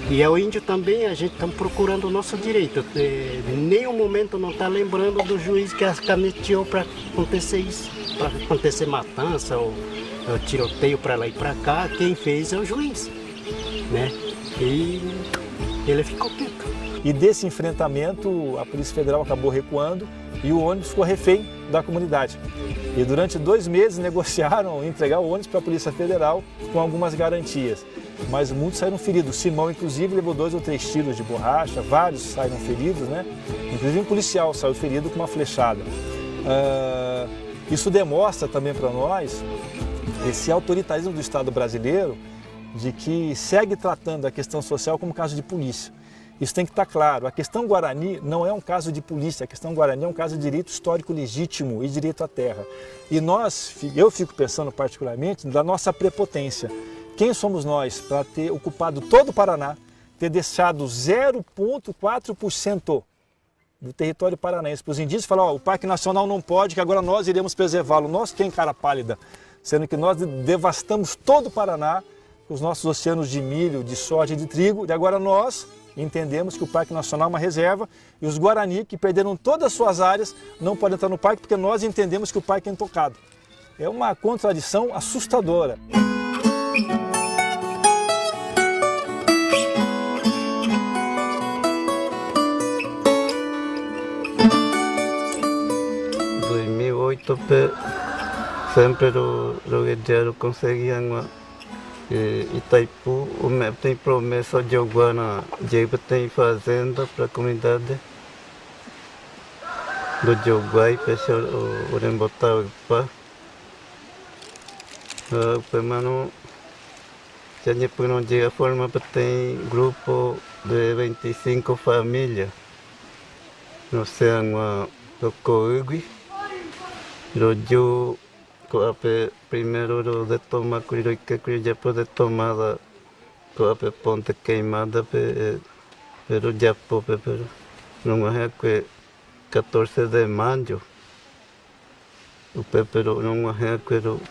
S7: E o índio também, a gente está procurando o nosso direito. Em nenhum momento não está lembrando do juiz que caneteou para acontecer isso, para acontecer matança ou tiroteio para lá e para cá. Quem fez é o juiz, né? E ele ficou quieto.
S1: E desse enfrentamento, a Polícia Federal acabou recuando e o ônibus ficou refém da comunidade. E durante 2 meses negociaram entregar o ônibus para a Polícia Federal com algumas garantias. Mas muitos saíram feridos. Simão, inclusive, levou 2 ou 3 tiros de borracha, vários saíram feridos, né? Inclusive um policial saiu ferido com uma flechada. Isso demonstra também para nós esse autoritarismo do Estado brasileiro de que segue tratando a questão social como caso de polícia. Isso tem que estar claro. A questão Guarani não é um caso de polícia, a questão Guarani é um caso de direito histórico legítimo e direito à terra. E eu fico pensando particularmente da nossa prepotência. Quem somos nós para ter ocupado todo o Paraná, ter deixado 0,4% do território paranaense para os indígenas, falar, ó, o Parque Nacional não pode, que agora nós iremos preservá-lo. Nós quem cara pálida, sendo que nós devastamos todo o Paraná, os nossos oceanos de milho, de soja e de trigo, e agora nós entendemos que o Parque Nacional é uma reserva e os Guarani, que perderam todas as suas áreas, não podem entrar no parque porque nós entendemos que o parque é intocado. É uma contradição assustadora.
S11: Em 2008, sempre os guerreiros conseguiam Itaipu, o MEP tem promessa de jogar na Jeiba, tem fazenda para a comunidade do Joguai, para o Rembotar para mano já não chega a forma para ter grupo de 25 famílias no Oceano do Coigui, do primeiro de tomar cuidado que depois de tomada com a ponte queimada pero já pero não é que 14 de maio o pero não é que do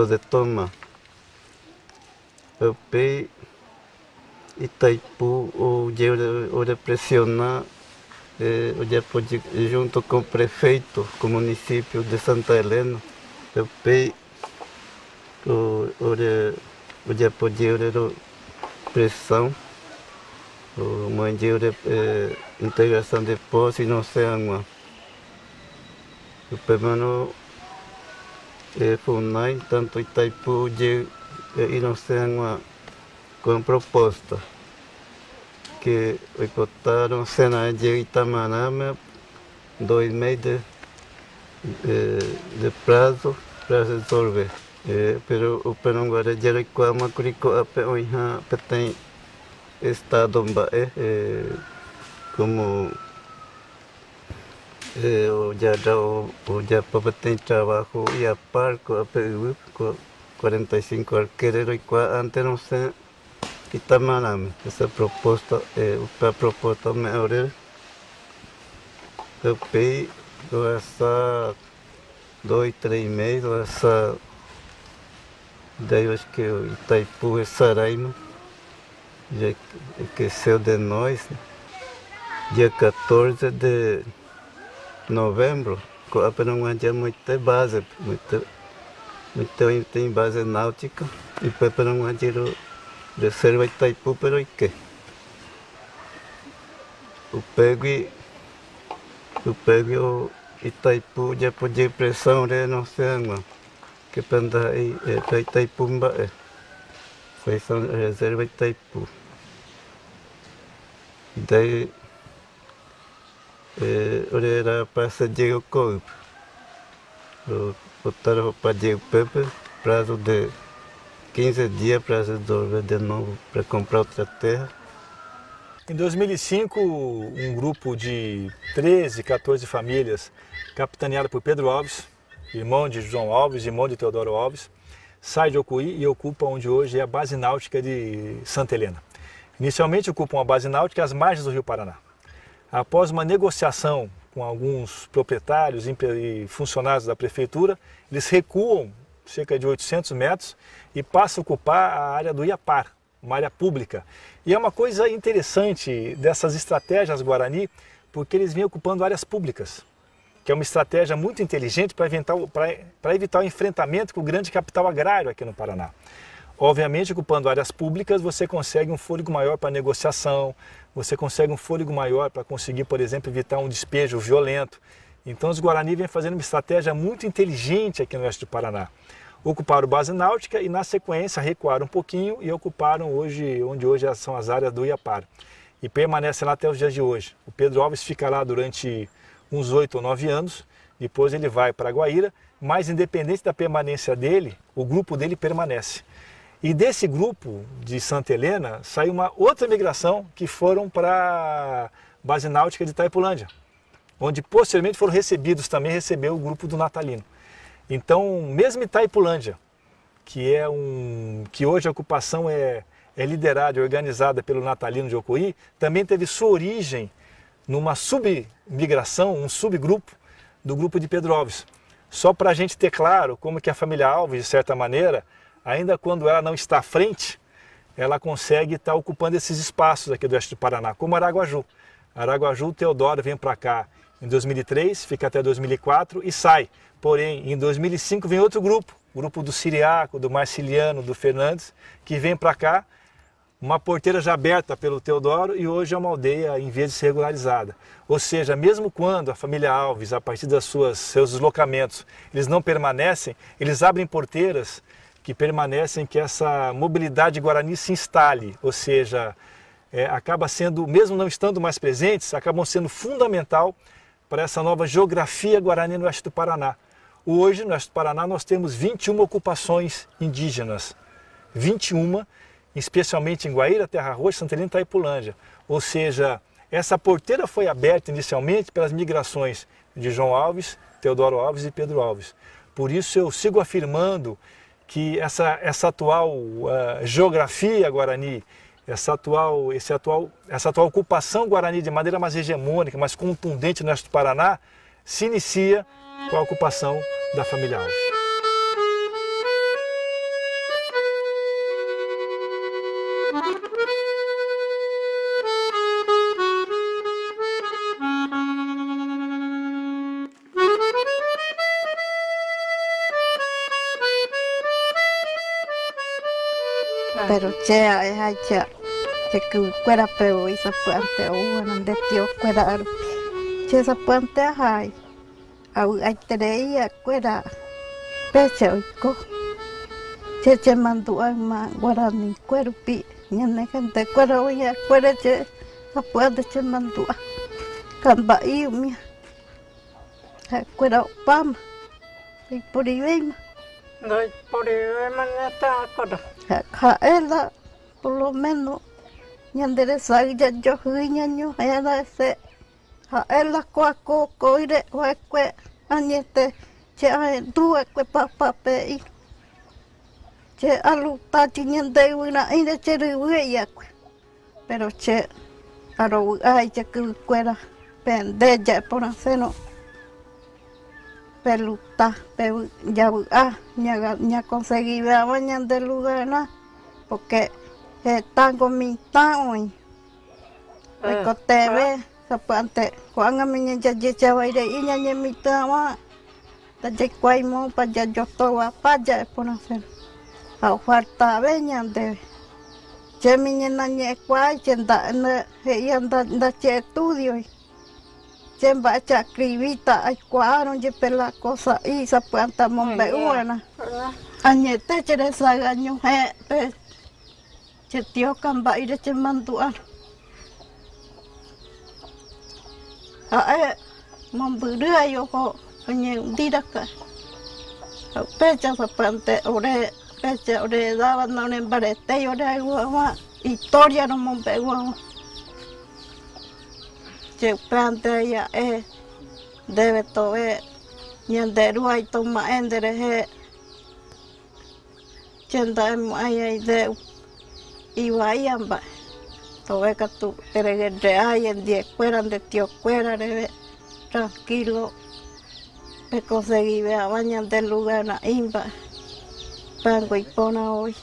S11: de toma o pe Itaipu o de pressionar já pode junto com o prefeito do município de Santa Helena eu pei o já podia pressão o mandir integração de posse no oceano o pemano Funai tanto Itaipu e no oceano com proposta que botaram cena de Itamarama 2 meses de prazo para resolver. Pero o Penanguara já reclama que a tem estado como já tem trabalho e a par com a PU, com 45 arqueiros e antes não sei Itamarama. Essa proposta a proposta melhor eu pei essa 2, 3 meses, essa daí eu acho que o Itaipu é Saraima, já aqueceu de nós, dia 14 de novembro, apenas um dia muita base, tem base náutica, e para um dia reserva Itaipu, pero e que? O pego Itaipu já podia pressão no oceano, que panda aí para Itaipu foi reserva Itaipu. Daí era para Diego Coupe, botaram para Diego Pepe, prazo de 15 dias para resolver de novo, para comprar outra terra.
S1: Em 2005, um grupo de 13, 14 famílias, capitaneado por Pedro Alves, irmão de João Alves, irmão de Teodoro Alves, sai de Ocuí e ocupa onde hoje é a base náutica de Santa Helena. Inicialmente ocupam a base náutica às margens do Rio Paraná. Após uma negociação com alguns proprietários e funcionários da prefeitura, eles recuam cerca de 800 metros e passam a ocupar a área do Iapar, uma área pública. E é uma coisa interessante dessas estratégias Guarani, porque eles vêm ocupando áreas públicas, que é uma estratégia muito inteligente para evitar o enfrentamento com o grande capital agrário aqui no Paraná. Obviamente, ocupando áreas públicas, você consegue um fôlego maior para negociação, você consegue um fôlego maior para conseguir, por exemplo, evitar um despejo violento. Então os Guarani vêm fazendo uma estratégia muito inteligente aqui no oeste do Paraná. Ocuparam base náutica e, na sequência, recuaram um pouquinho e ocuparam onde hoje são as áreas do Iapar. E permanecem lá até os dias de hoje. O Pedro Alves fica lá durante uns 8 ou 9 anos, depois ele vai para Guaíra, mas independente da permanência dele, o grupo dele permanece. E desse grupo de Santa Helena saiu uma outra migração que foram para a base náutica de Itaipulândia, onde posteriormente foram recebidos, também recebeu o grupo do Natalino. Então, mesmo Itaipulândia, que hoje a ocupação é liderada e organizada pelo Natalino de Ocoí, também teve sua origem numa submigração, um subgrupo do grupo de Pedro Alves. Só para a gente ter claro como que a família Alves, de certa maneira, ainda quando ela não está à frente, ela consegue estar ocupando esses espaços aqui do oeste do Paraná, como Araguaju. Araguaju, o Teodoro vem para cá em 2003, fica até 2004 e sai. Porém, em 2005 vem outro grupo, o grupo do Siriaco, do Marciliano, do Fernandes, que vem para cá, uma porteira já aberta pelo Teodoro e hoje é uma aldeia em vez de ser regularizada. Ou seja, mesmo quando a família Alves, a partir dos seus deslocamentos, eles não permanecem, eles abrem porteiras que permanecem, que essa mobilidade guarani se instale, ou seja, acaba sendo, mesmo não estando mais presentes, acabam sendo fundamental para essa nova geografia guarani no oeste do Paraná. Hoje, no oeste do Paraná, nós temos 21 ocupações indígenas, 21, especialmente em Guaíra, Terra Roxa, Santa Helena e Itaipulândia. Ou seja, essa porteira foi aberta inicialmente pelas migrações de João Alves, Teodoro Alves e Pedro Alves. Por isso eu sigo afirmando que essa atual geografia guarani, essa atual ocupação guarani de maneira mais hegemônica, mais contundente no oeste do Paraná, se inicia com a ocupação da família Alves.
S5: Pero che que cuera peo y sapante o de tío cuera che sapante hay ai tereia cuera peche oiko che mandu ma guarani cuerpi ñane gente cuera oya cuera che sapante che mandu kamba iumi cuera pam y por ivema
S4: no por ivema neta coda
S5: ela por lo menos ñandere sagya yo hiñaño era ese ela coaco coire oekwe añete che due que papa pe che alu tati ñande una inde che ruya pero che aro ai che cuera pende ya por aceno peluta pe ya ña conseguí ver mañana del lugar na porque tango mi taoi ko teve sapante kuanga minya jaje chawaire inya nyemita wa ta je kwai mo pa ja joto wa pa ja ponasen au farta veña de je minya na nye kwai chenda na he anda da che estudio chemba cha crivita ai kwaron je pela cosa y sapanta mombe uana añete che sagaño he che tio kamba ire che manduan mamburia yo ko nye diraka pecha sapante ore pecha ore daba no ne barete ore wa historia no mombe wa che plante ya debe tobe nyanderu ai toma endere he chenda ai de iwayamba tobe que tu eres hay en 10 cueras de tío cuera de tranquilo me conseguí ver a bañar del lugar na imba pango y pona hoy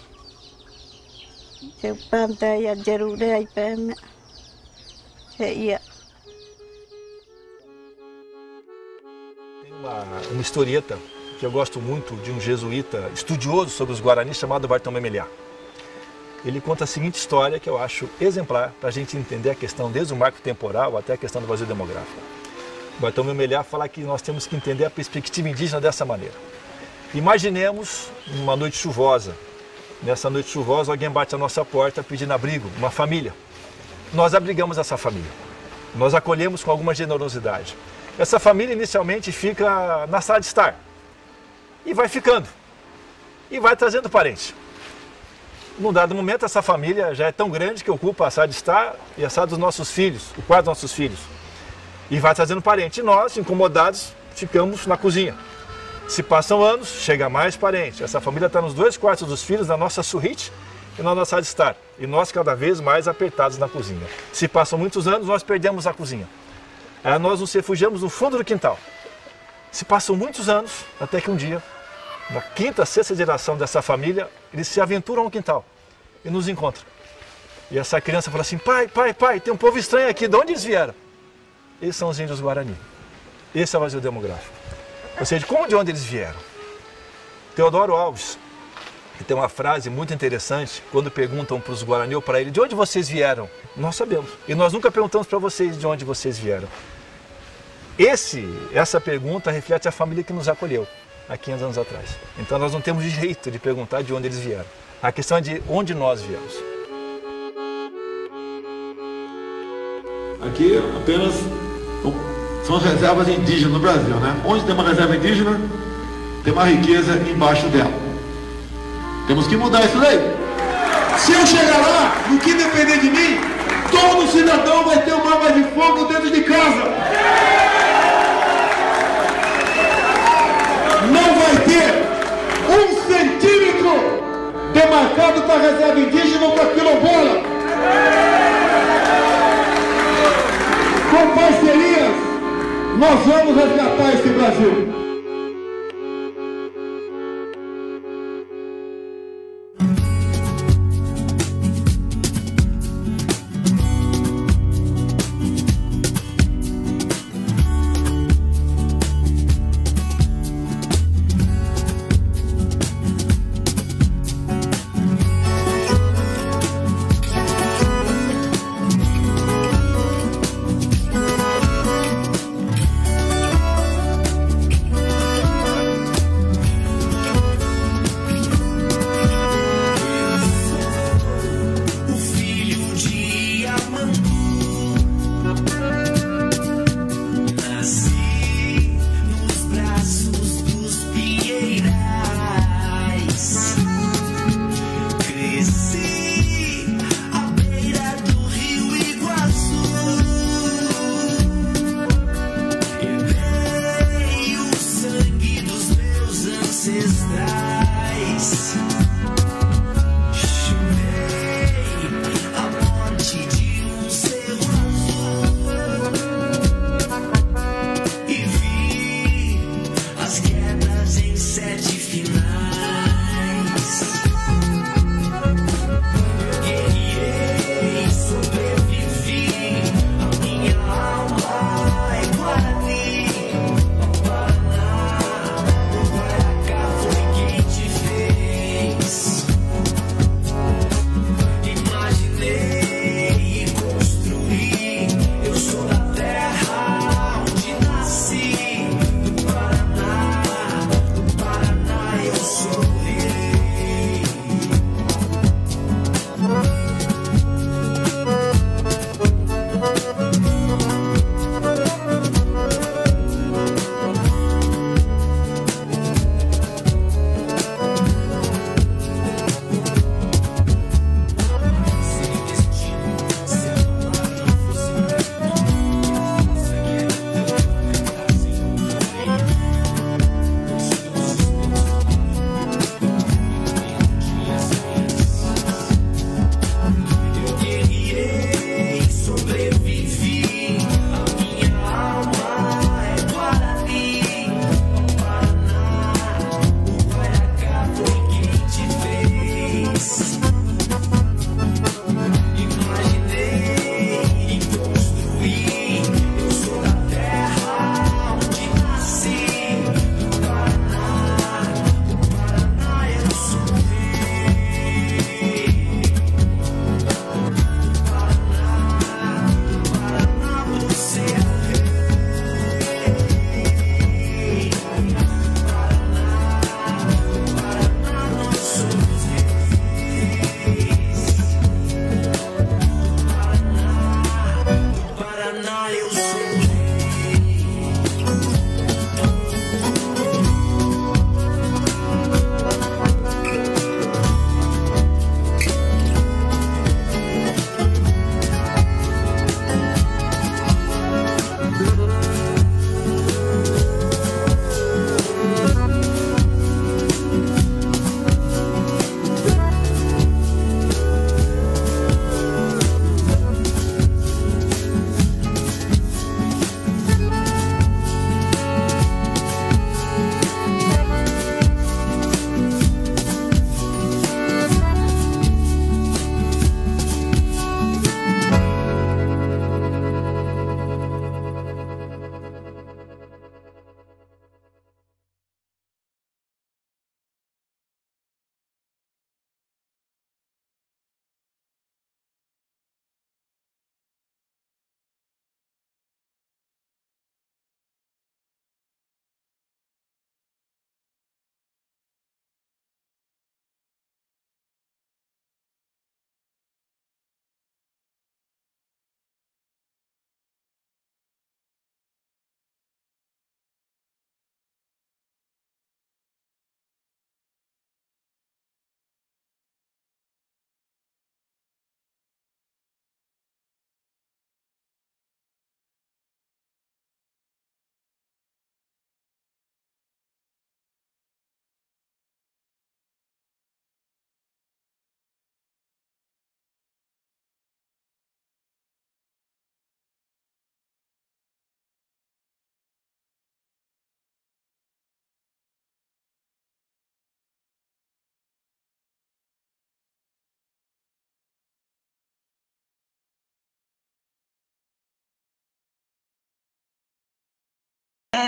S5: se planta ya jerure y peme se ia
S1: tem uma historieta que eu gosto muito de um jesuíta estudioso sobre os Guaranis chamado Bartolomé Meliá. Ele conta a seguinte história que eu acho exemplar para a gente entender a questão desde o marco temporal até a questão do vazio demográfico. O Bartolomé Meliá fala que nós temos que entender a perspectiva indígena dessa maneira. Imaginemos uma noite chuvosa. Nessa noite chuvosa alguém bate a nossa porta pedindo abrigo, uma família. Nós abrigamos essa família. Nós acolhemos com alguma generosidade. Essa família inicialmente fica na sala de estar. E vai ficando. E vai trazendo parente. num dado momento, essa família já é tão grande que ocupa a sala de estar e a sala dos nossos filhos, o quarto dos nossos filhos. E vai trazendo parente. E nós, incomodados, ficamos na cozinha. Se passam anos, chega mais parente. Essa família está nos 2 quartos dos filhos, na nossa suíte e na nossa sala de estar. E nós cada vez mais apertados na cozinha. Se passam muitos anos, nós perdemos a cozinha. Aí nós nos refugiamos no fundo do quintal. Se passam muitos anos, até que um dia, na 5ª, 6ª geração dessa família, eles se aventuram no quintal e nos encontram. E essa criança fala assim: pai, pai, pai, tem um povo estranho aqui, de onde eles vieram? Eles são os índios Guarani. Esse é o vazio demográfico. Ou seja, de onde eles vieram? Teodoro Alves, que tem uma frase muito interessante, quando perguntam para os Guarani ou para ele: de onde vocês vieram? Nós sabemos. E nós nunca perguntamos para vocês de onde vocês vieram. Essa pergunta reflete a família que nos acolheu há 500 anos atrás. Então nós não temos direito de perguntar de onde eles vieram. A questão é de onde nós viemos.
S13: Aqui apenas são as reservas indígenas no Brasil, né? Onde tem uma reserva indígena, tem uma riqueza embaixo dela. Temos que mudar isso daí. Se eu chegar lá, no que depender de mim, todo cidadão vai ter uma arma de fogo dentro de casa. Não vai ter 1 centímetro demarcado para a reserva indígena ou para a quilombola. Com parcerias, nós vamos resgatar esse Brasil.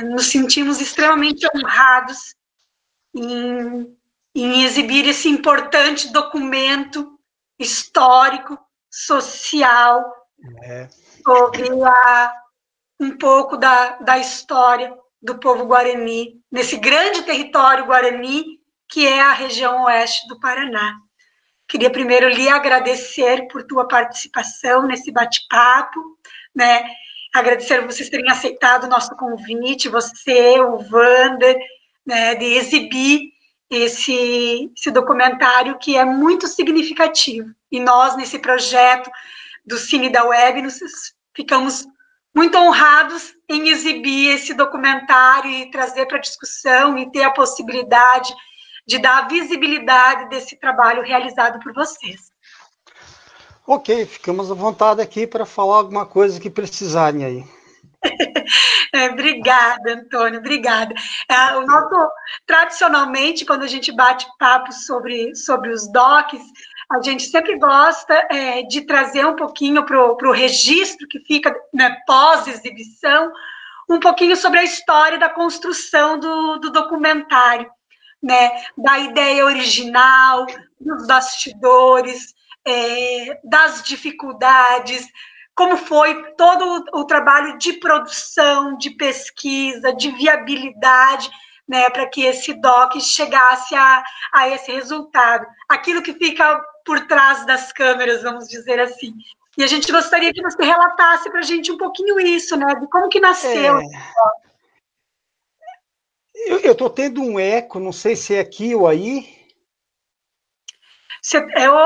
S14: nos sentimos extremamente honrados em exibir esse importante documento histórico, social, sobre um pouco da história do povo Guarani, nesse grande território Guarani, que é a região oeste do Paraná. Queria primeiro lhe agradecer por tua participação nesse bate-papo, né? Agradecer vocês terem aceitado o nosso convite, você, o Wander, né, de exibir esse documentário que é muito significativo. E nós, nesse projeto do Cine da Web, ficamos muito honrados em exibir esse documentário e trazer para discussão e ter a possibilidade de dar visibilidade desse trabalho realizado por vocês.
S15: Ok, ficamos à vontade aqui para falar alguma coisa que precisarem aí.
S14: Obrigada, Antônio, obrigada. Tradicionalmente, quando a gente bate papo sobre os docs, a gente sempre gosta de trazer um pouquinho para o registro que fica, né, pós-exibição, um pouquinho sobre a história da construção do documentário, né, da ideia original, dos bastidores, das dificuldades, como foi todo o trabalho de produção, de pesquisa, de viabilidade, né, para que esse doc chegasse a esse resultado. Aquilo que fica por trás das câmeras, vamos dizer assim. E a gente gostaria que você relatasse para a gente um pouquinho isso, né, de como que nasceu.
S15: Eu estou tendo um eco, não sei se é aqui ou aí.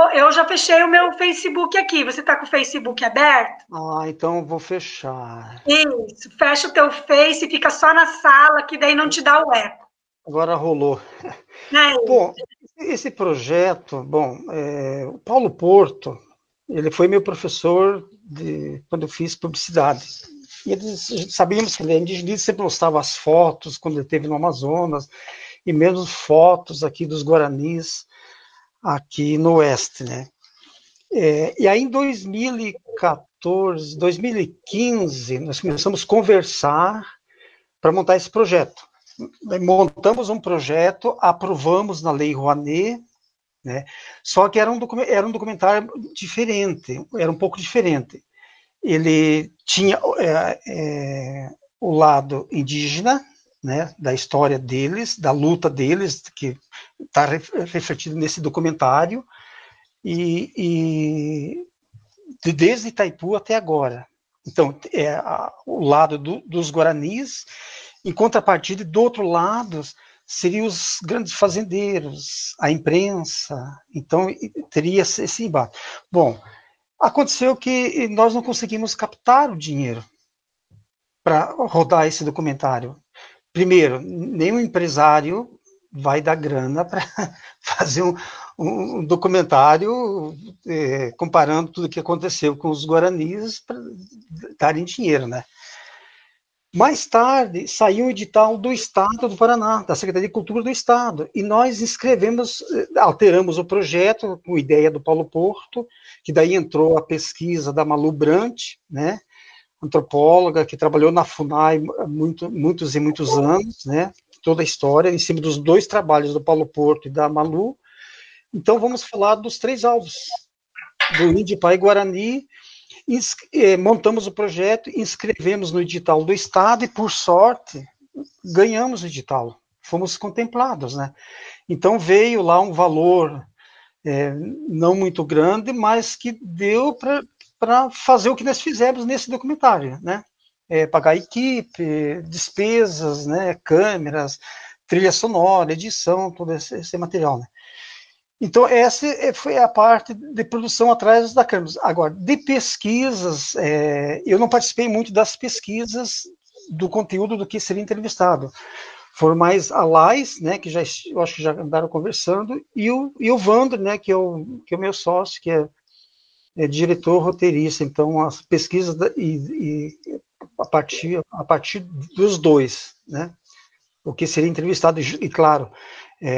S14: Eu já fechei o meu Facebook aqui. Você está com o Facebook aberto?
S15: Então eu vou fechar.
S14: Isso, fecha o teu Face e fica só na sala, que daí não te dá o eco.
S15: Agora rolou. Bom, esse projeto, o Paulo Porto, ele foi meu professor quando eu fiz publicidade. E sabíamos que ele é indigenista, sempre mostrava as fotos quando ele esteve no Amazonas, e mesmo fotos aqui dos Guaranis, aqui no oeste, né? E aí em 2014, 2015, nós começamos a conversar para montar esse projeto. Montamos um projeto, aprovamos na Lei Rouanet, né? Só que era um documentário diferente, era um pouco diferente. Ele tinha o lado indígena, né, da história deles, da luta deles, que está refletido nesse documentário, e desde Itaipu até agora. Então, o lado dos Guaranis, em contrapartida, do outro lado, seriam os grandes fazendeiros, a imprensa, então teria esse embate. Bom, aconteceu que nós não conseguimos captar o dinheiro para rodar esse documentário. Primeiro, nenhum empresário vai dar grana para fazer um documentário comparando tudo o que aconteceu com os Guaranis para darem dinheiro, né? Mais tarde, saiu um edital do Estado do Paraná, da Secretaria de Cultura do Estado, e nós alteramos o projeto com ideia do Paulo Porto, que daí entrou a pesquisa da Malu Brant, né? Antropóloga, que trabalhou na FUNAI muitos e muitos anos, né? Toda a história, em cima dos dois trabalhos do Paulo Porto e da Malu. Então, vamos falar dos três alvos, do Índio Pai Guarani. Montamos o projeto, inscrevemos no edital do Estado e, por sorte, ganhamos o edital. Fomos contemplados, né? Então, veio lá um valor não muito grande, mas que deu para fazer o que nós fizemos nesse documentário, né? Pagar equipe, despesas, né? Câmeras, trilha sonora, edição, todo esse material, né? Então, essa foi a parte de produção atrás da câmera. Agora, de pesquisas, eu não participei muito das pesquisas do conteúdo do que seria entrevistado. Foram mais a Lais, né, que eu acho que já andaram conversando, e o Wander, né, que é o meu sócio, que é diretor roteirista. Então, as pesquisas a partir dos dois, né, o que seria entrevistado, e claro,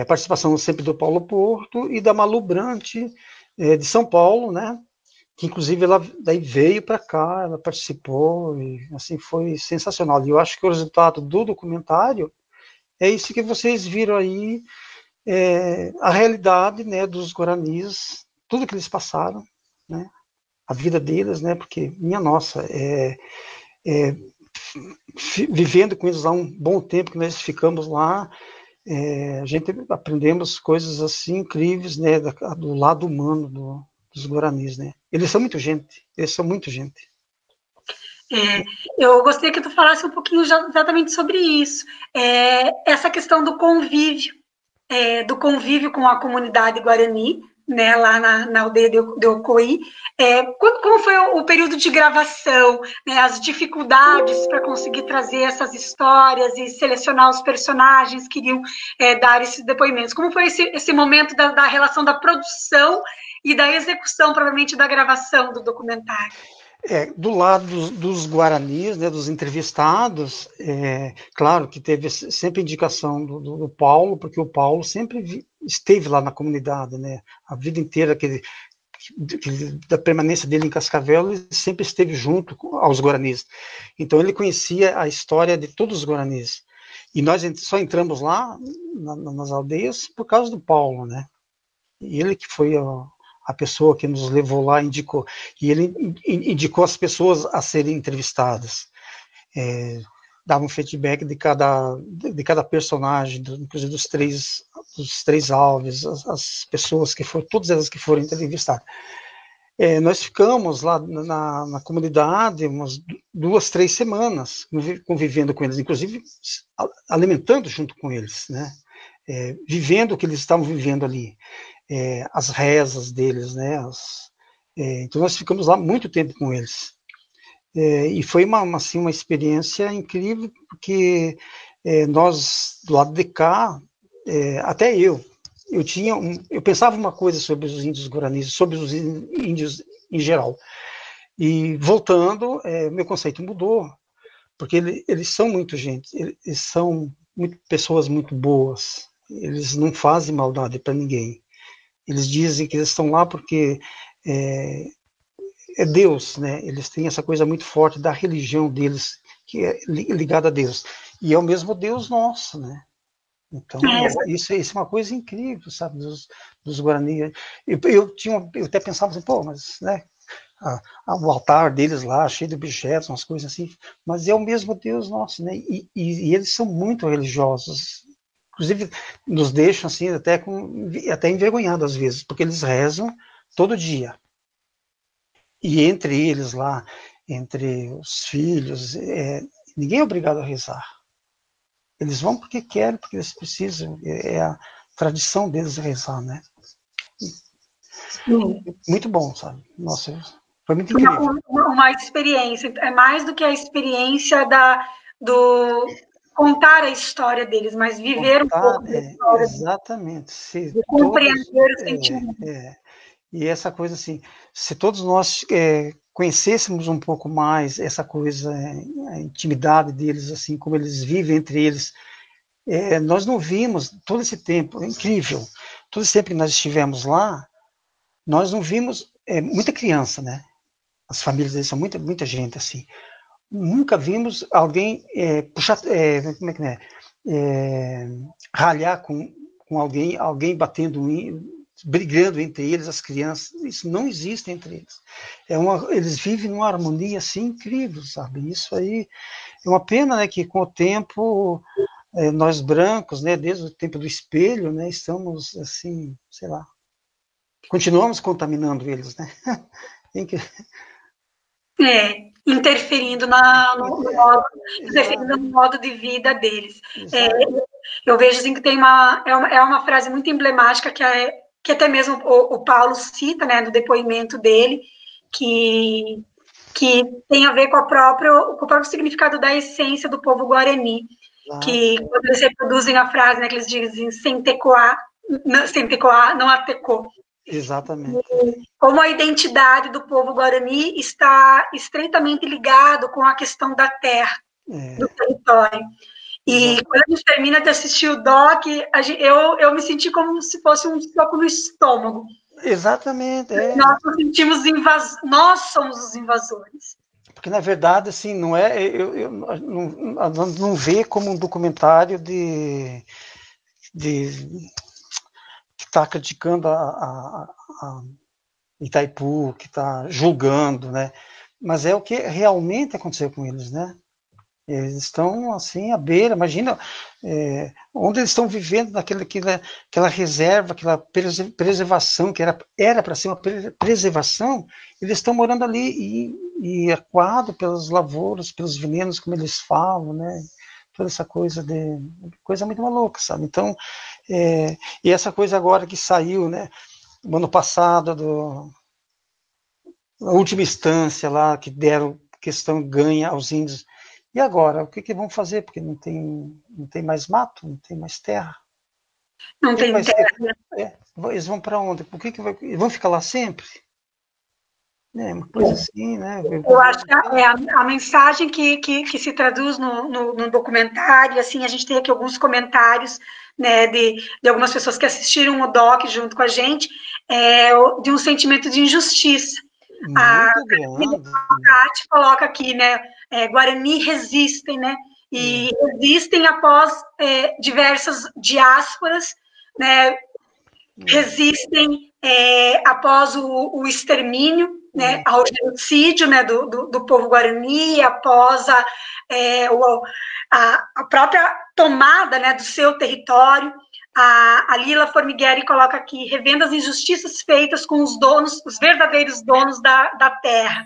S15: a participação sempre do Paulo Porto e da Malu Brant, de São Paulo, né, que inclusive ela daí veio para cá, ela participou, e assim foi sensacional. E eu acho que o resultado do documentário é isso que vocês viram aí, a realidade, né, dos guaranis, tudo que eles passaram, né, a vida deles, né, porque, minha nossa, vivendo com eles há um bom tempo que nós ficamos lá, a gente aprendemos coisas assim incríveis, né, do lado humano dos guaranis, né. Eles são muito gente, eles são muito gente.
S14: Eu gostaria que tu falasse um pouquinho exatamente sobre isso, essa questão do convívio com a comunidade Guarani, né, lá na aldeia de Ocoí. Como foi o período de gravação, né, as dificuldades para conseguir trazer essas histórias e selecionar os personagens que iriam dar esses depoimentos? Como foi esse momento da relação da produção e da execução, provavelmente, da gravação do documentário?
S15: Do lado dos guaranis, né, dos entrevistados, claro que teve sempre indicação do Paulo, porque o Paulo sempre esteve lá na comunidade, né, a vida inteira da permanência dele em Cascavel, ele sempre esteve junto aos guaranis. Então ele conhecia a história de todos os guaranis. E nós só entramos lá, nas aldeias, por causa do Paulo, né, e ele que foi a pessoa que nos levou lá, indicou. E ele indicou as pessoas a serem entrevistadas. Dava um feedback de cada personagem, inclusive dos três alves, as pessoas que foram, todas elas que foram entrevistadas. Nós ficamos lá na comunidade umas 2, 3 semanas, convivendo com eles, inclusive alimentando junto com eles, né? Vivendo o que eles estavam vivendo ali. As rezas deles, né? Então nós ficamos lá muito tempo com eles. E foi uma experiência incrível, porque nós, do lado de cá, até eu pensava uma coisa sobre os índios guaranis, sobre os índios em geral. E voltando, meu conceito mudou, porque eles são muito gente, eles são pessoas muito boas, eles não fazem maldade para ninguém. Eles dizem que eles estão lá porque é Deus, né? Eles têm essa coisa muito forte da religião deles, que é ligada a Deus. E é o mesmo Deus nosso, né? Então, isso é uma coisa incrível, sabe, dos Guarani. Eu até pensava assim, mas, né, o altar deles lá, cheio de objetos, umas coisas assim, mas é o mesmo Deus nosso, né? E eles são muito religiosos. Inclusive, nos deixam assim, até envergonhados às vezes, porque eles rezam todo dia. E entre eles lá, entre os filhos, ninguém é obrigado a rezar. Eles vão porque querem, porque eles precisam. É a tradição deles rezar, né? Muito bom, sabe? Nossa, foi muito incrível.
S14: Uma experiência, é mais do que a experiência do contar a história deles, mas viver um pouco da história.
S15: Exatamente.
S14: De compreender o sentimento.
S15: E essa coisa assim, se todos nós conhecêssemos um pouco mais essa coisa, a intimidade deles, assim, como eles vivem entre eles, nós não vimos todo esse tempo, é incrível, todo esse tempo que nós estivemos lá, nós não vimos muita criança, né? As famílias deles são muita gente, assim. Nunca vimos alguém puxar, como é que é? Ralhar com alguém batendo, brigando entre eles, as crianças. Isso não existe entre eles. Eles vivem numa harmonia assim incrível, sabe? Isso aí é uma pena, né, que com o tempo nós brancos, né, desde o tempo do espelho, né, estamos assim, sei lá, continuamos contaminando eles, né?
S14: Interferindo no modo de vida deles. Eu vejo assim, que tem uma frase muito emblemática que até mesmo o Paulo cita, né, no depoimento dele, que tem a ver com o próprio significado da essência do povo guarani, que quando eles reproduzem a frase, né, que eles dizem sem tecoar, não há tecô.
S15: Exatamente.
S14: Como a identidade do povo guarani está estreitamente ligado com a questão da terra, do território. E quando a gente termina de assistir o doc, eu me senti como se fosse um soco no estômago.
S15: Exatamente.
S14: Nós nos sentimos nós somos os invasores.
S15: Porque, na verdade, assim, não é. Não vê como um documentário que está criticando a Itaipu, que está julgando, né? Mas é o que realmente aconteceu com eles, né? Eles estão, assim, à beira, imagina onde eles estão vivendo, aquela reserva, aquela preservação, que era para ser uma preservação, eles estão morando ali e acuado pelas lavouras, pelos venenos, como eles falam, né? Toda essa coisa muito maluca, sabe? Então, e essa coisa agora que saiu, né? No ano passado, na última instância lá, que deram questão ganha aos índios. E agora, o que vão fazer? Porque não tem mais mato, não tem mais terra.
S14: Não tem terra.
S15: Eles vão para onde? Eles vão ficar lá sempre? Uma coisa assim, né?
S14: Eu acho que a mensagem que se traduz no documentário, assim, a gente tem aqui alguns comentários, né, de algumas pessoas que assistiram o doc junto com a gente, de um sentimento de injustiça. A Cate coloca aqui, né, Guarani resistem, né, e resistem após diversas diásporas, né, resistem após o extermínio, né, ao genocídio, né, do povo Guarani, após a própria tomada, né, do seu território. A Lila Formigueri coloca aqui, revendo as injustiças feitas com os verdadeiros donos da terra.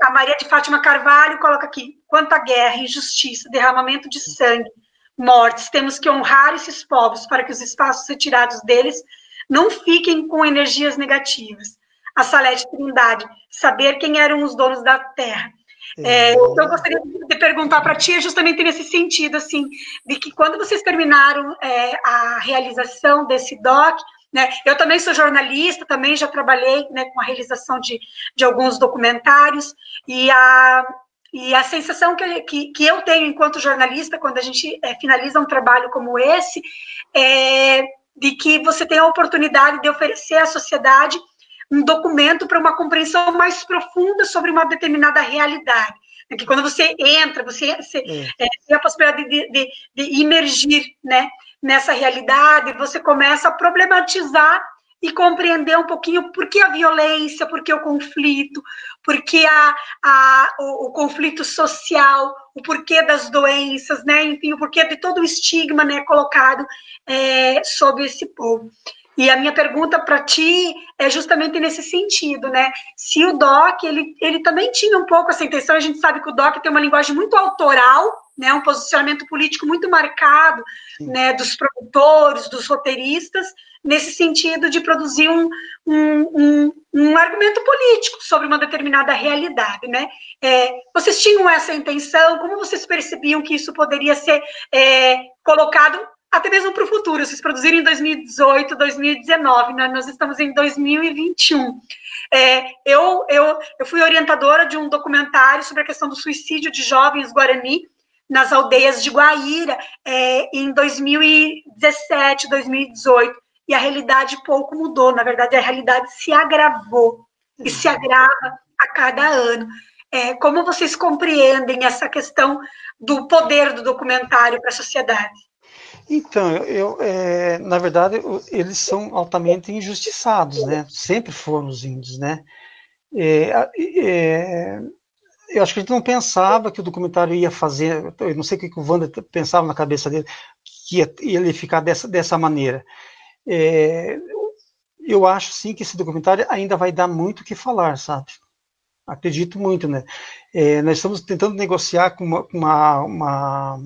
S14: A Maria de Fátima Carvalho coloca aqui, quanta guerra, injustiça, derramamento de sangue, mortes, temos que honrar esses povos para que os espaços retirados deles não fiquem com energias negativas. A Salete Trindade, saber quem eram os donos da terra. O que eu gostaria de perguntar para ti é justamente nesse sentido, assim, de que quando vocês terminaram a realização desse doc, né, eu também sou jornalista, também já trabalhei, né, com a realização de alguns documentários, e a sensação que eu tenho enquanto jornalista, quando a gente finaliza um trabalho como esse, é de que você tem a oportunidade de oferecer à sociedade um documento para uma compreensão mais profunda sobre uma determinada realidade. Que quando você entra, você tem a possibilidade de imergir, né, nessa realidade, você começa a problematizar e compreender um pouquinho por que a violência, por que o conflito, por que o conflito social, o porquê das doenças, né, enfim, o porquê de todo o estigma, né, colocado sobre esse povo. E a minha pergunta para ti é justamente nesse sentido, né? Se o DOC, ele também tinha um pouco essa intenção, a gente sabe que o DOC tem uma linguagem muito autoral, né? Um posicionamento político muito marcado, né? Dos produtores, dos roteiristas, nesse sentido de produzir um argumento político sobre uma determinada realidade, né? Vocês tinham essa intenção? Como vocês percebiam que isso poderia ser colocado até mesmo para o futuro? Vocês produziram em 2018, 2019, né? Nós estamos em 2021. Eu fui orientadora de um documentário sobre a questão do suicídio de jovens Guarani nas aldeias de Guaíra em 2017, 2018, e a realidade pouco mudou, na verdade a realidade se agravou, e se agrava a cada ano. Como vocês compreendem essa questão do poder do documentário para a sociedade?
S15: Então, na verdade, eles são altamente injustiçados, né? Sempre foram os índios, né? Eu acho que a gente não pensava que o documentário ia fazer, eu não sei o que o Wander pensava na cabeça dele, que ele ficar dessa maneira. Eu acho, sim, que esse documentário ainda vai dar muito o que falar, sabe? Acredito muito, né? Nós estamos tentando negociar com uma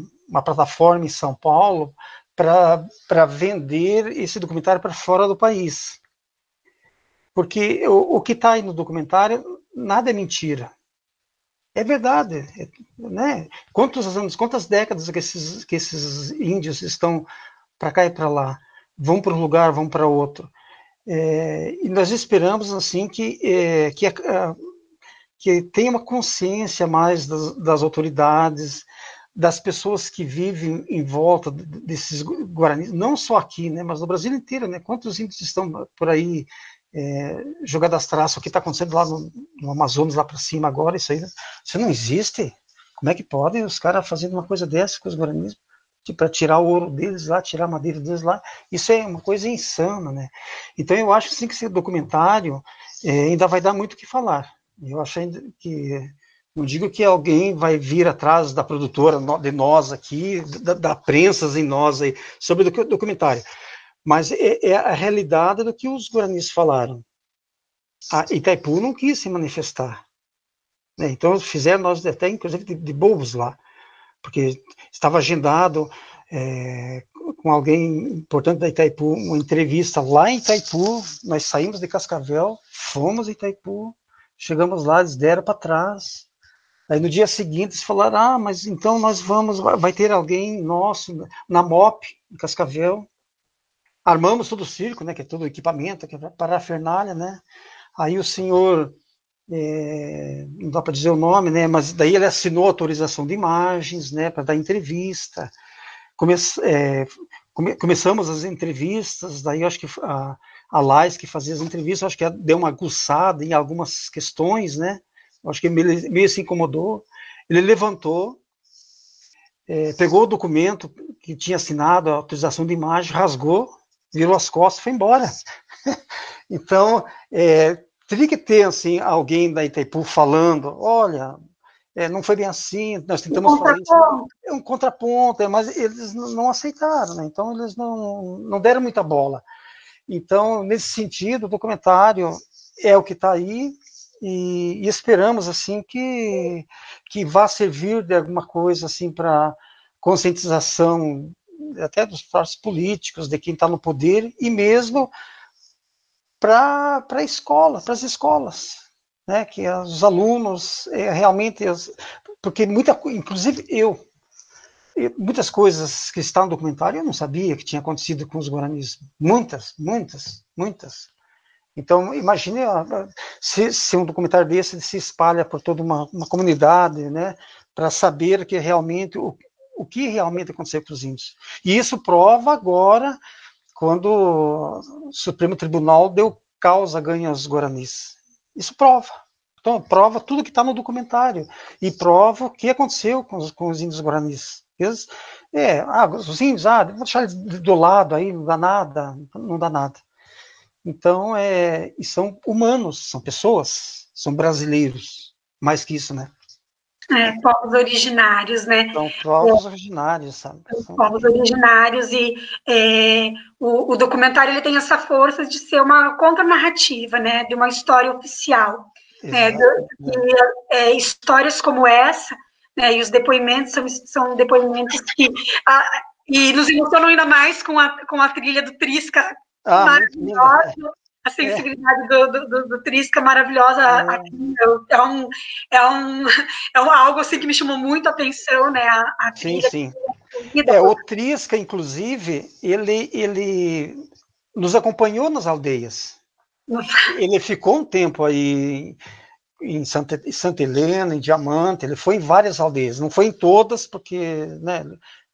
S15: plataforma em São Paulo para vender esse documentário para fora do país. Porque o que está aí no documentário, nada é mentira. É verdade. Né? Quantas décadas que esses índios estão para cá e para lá, vão para um lugar, vão para outro. E nós esperamos assim que tenha uma consciência mais das autoridades, das pessoas que vivem em volta desses guaranis, não só aqui, né, mas no Brasil inteiro, né? Quantos índios estão por aí jogados às traças? O que está acontecendo lá no Amazonas, lá para cima agora, isso aí, isso não existe. Como é que podem os caras fazendo uma coisa dessa com os guaranis? Para tirar o ouro deles lá, tirar a madeira deles lá, isso é uma coisa insana, né? Então eu acho sim que esse documentário ainda vai dar muito o que falar. Eu acho ainda que, não digo que alguém vai vir atrás da produtora de nós aqui, da prensa em nós aí, sobre o documentário, mas é a realidade do que os guaranis falaram. A Itaipu não quis se manifestar, né? Então fizeram nós até, inclusive, de bobos lá, porque estava agendado com alguém importante da Itaipu, uma entrevista lá em Itaipu. Nós saímos de Cascavel, fomos em Itaipu, chegamos lá, eles deram para trás. Aí no dia seguinte eles falaram, mas então nós vai ter alguém nosso na MOP, em Cascavel. Armamos todo o circo, né, que é todo o equipamento, que é parafernália, né? Aí o senhor, não dá para dizer o nome, né, mas daí ele assinou autorização de imagens, né, para dar entrevista. Começamos as entrevistas, daí eu acho que a Lais, que fazia as entrevistas, eu acho que deu uma aguçada em algumas questões, né, eu acho que meio se incomodou. Ele levantou, pegou o documento que tinha assinado, a autorização de imagem, rasgou, virou as costas e foi embora. Então, teria que ter, assim, alguém da Itaipu falando, olha, não foi bem assim, nós tentamos fazer isso. É um contraponto, mas eles não aceitaram, né? Então eles não deram muita bola. Então, nesse sentido, o documentário é o que está aí, e esperamos, assim, que vá servir de alguma coisa, assim, para conscientização até dos próprios políticos, de quem está no poder, e mesmo para a escola, para as escolas, né, que os alunos realmente, porque inclusive muitas coisas que estão no documentário eu não sabia que tinha acontecido com os guaranis, muitas. Então imagine se um documentário desse se espalha por toda uma comunidade, né, para saber que realmente o que realmente aconteceu com os índios. E isso prova agora, quando o Supremo Tribunal deu causa ganha aos guaranis. Isso prova. Então, prova tudo que está no documentário. E prova o que aconteceu com os índios guaranis. Os índios, vou deixar eles do lado aí, não dá nada. Então, e são humanos, são pessoas, são brasileiros. Mais que isso, né?
S14: Povos originários, né?
S15: São povos originários, sabe?
S14: Povos originários, e o documentário ele tem essa força de ser uma contranarrativa, né? De uma história oficial. Né? Histórias como essa, né? E os depoimentos são depoimentos que e nos emocionam ainda mais com a trilha do Trisca, maravilhosa. A sensibilidade do Trisca maravilhosa, é algo assim que me chamou muito a atenção, né?
S15: Sim. O Trisca, inclusive, ele nos acompanhou nas aldeias. Ele ficou um tempo aí em Santa Helena, em Diamante, ele foi em várias aldeias, não foi em todas, porque, né,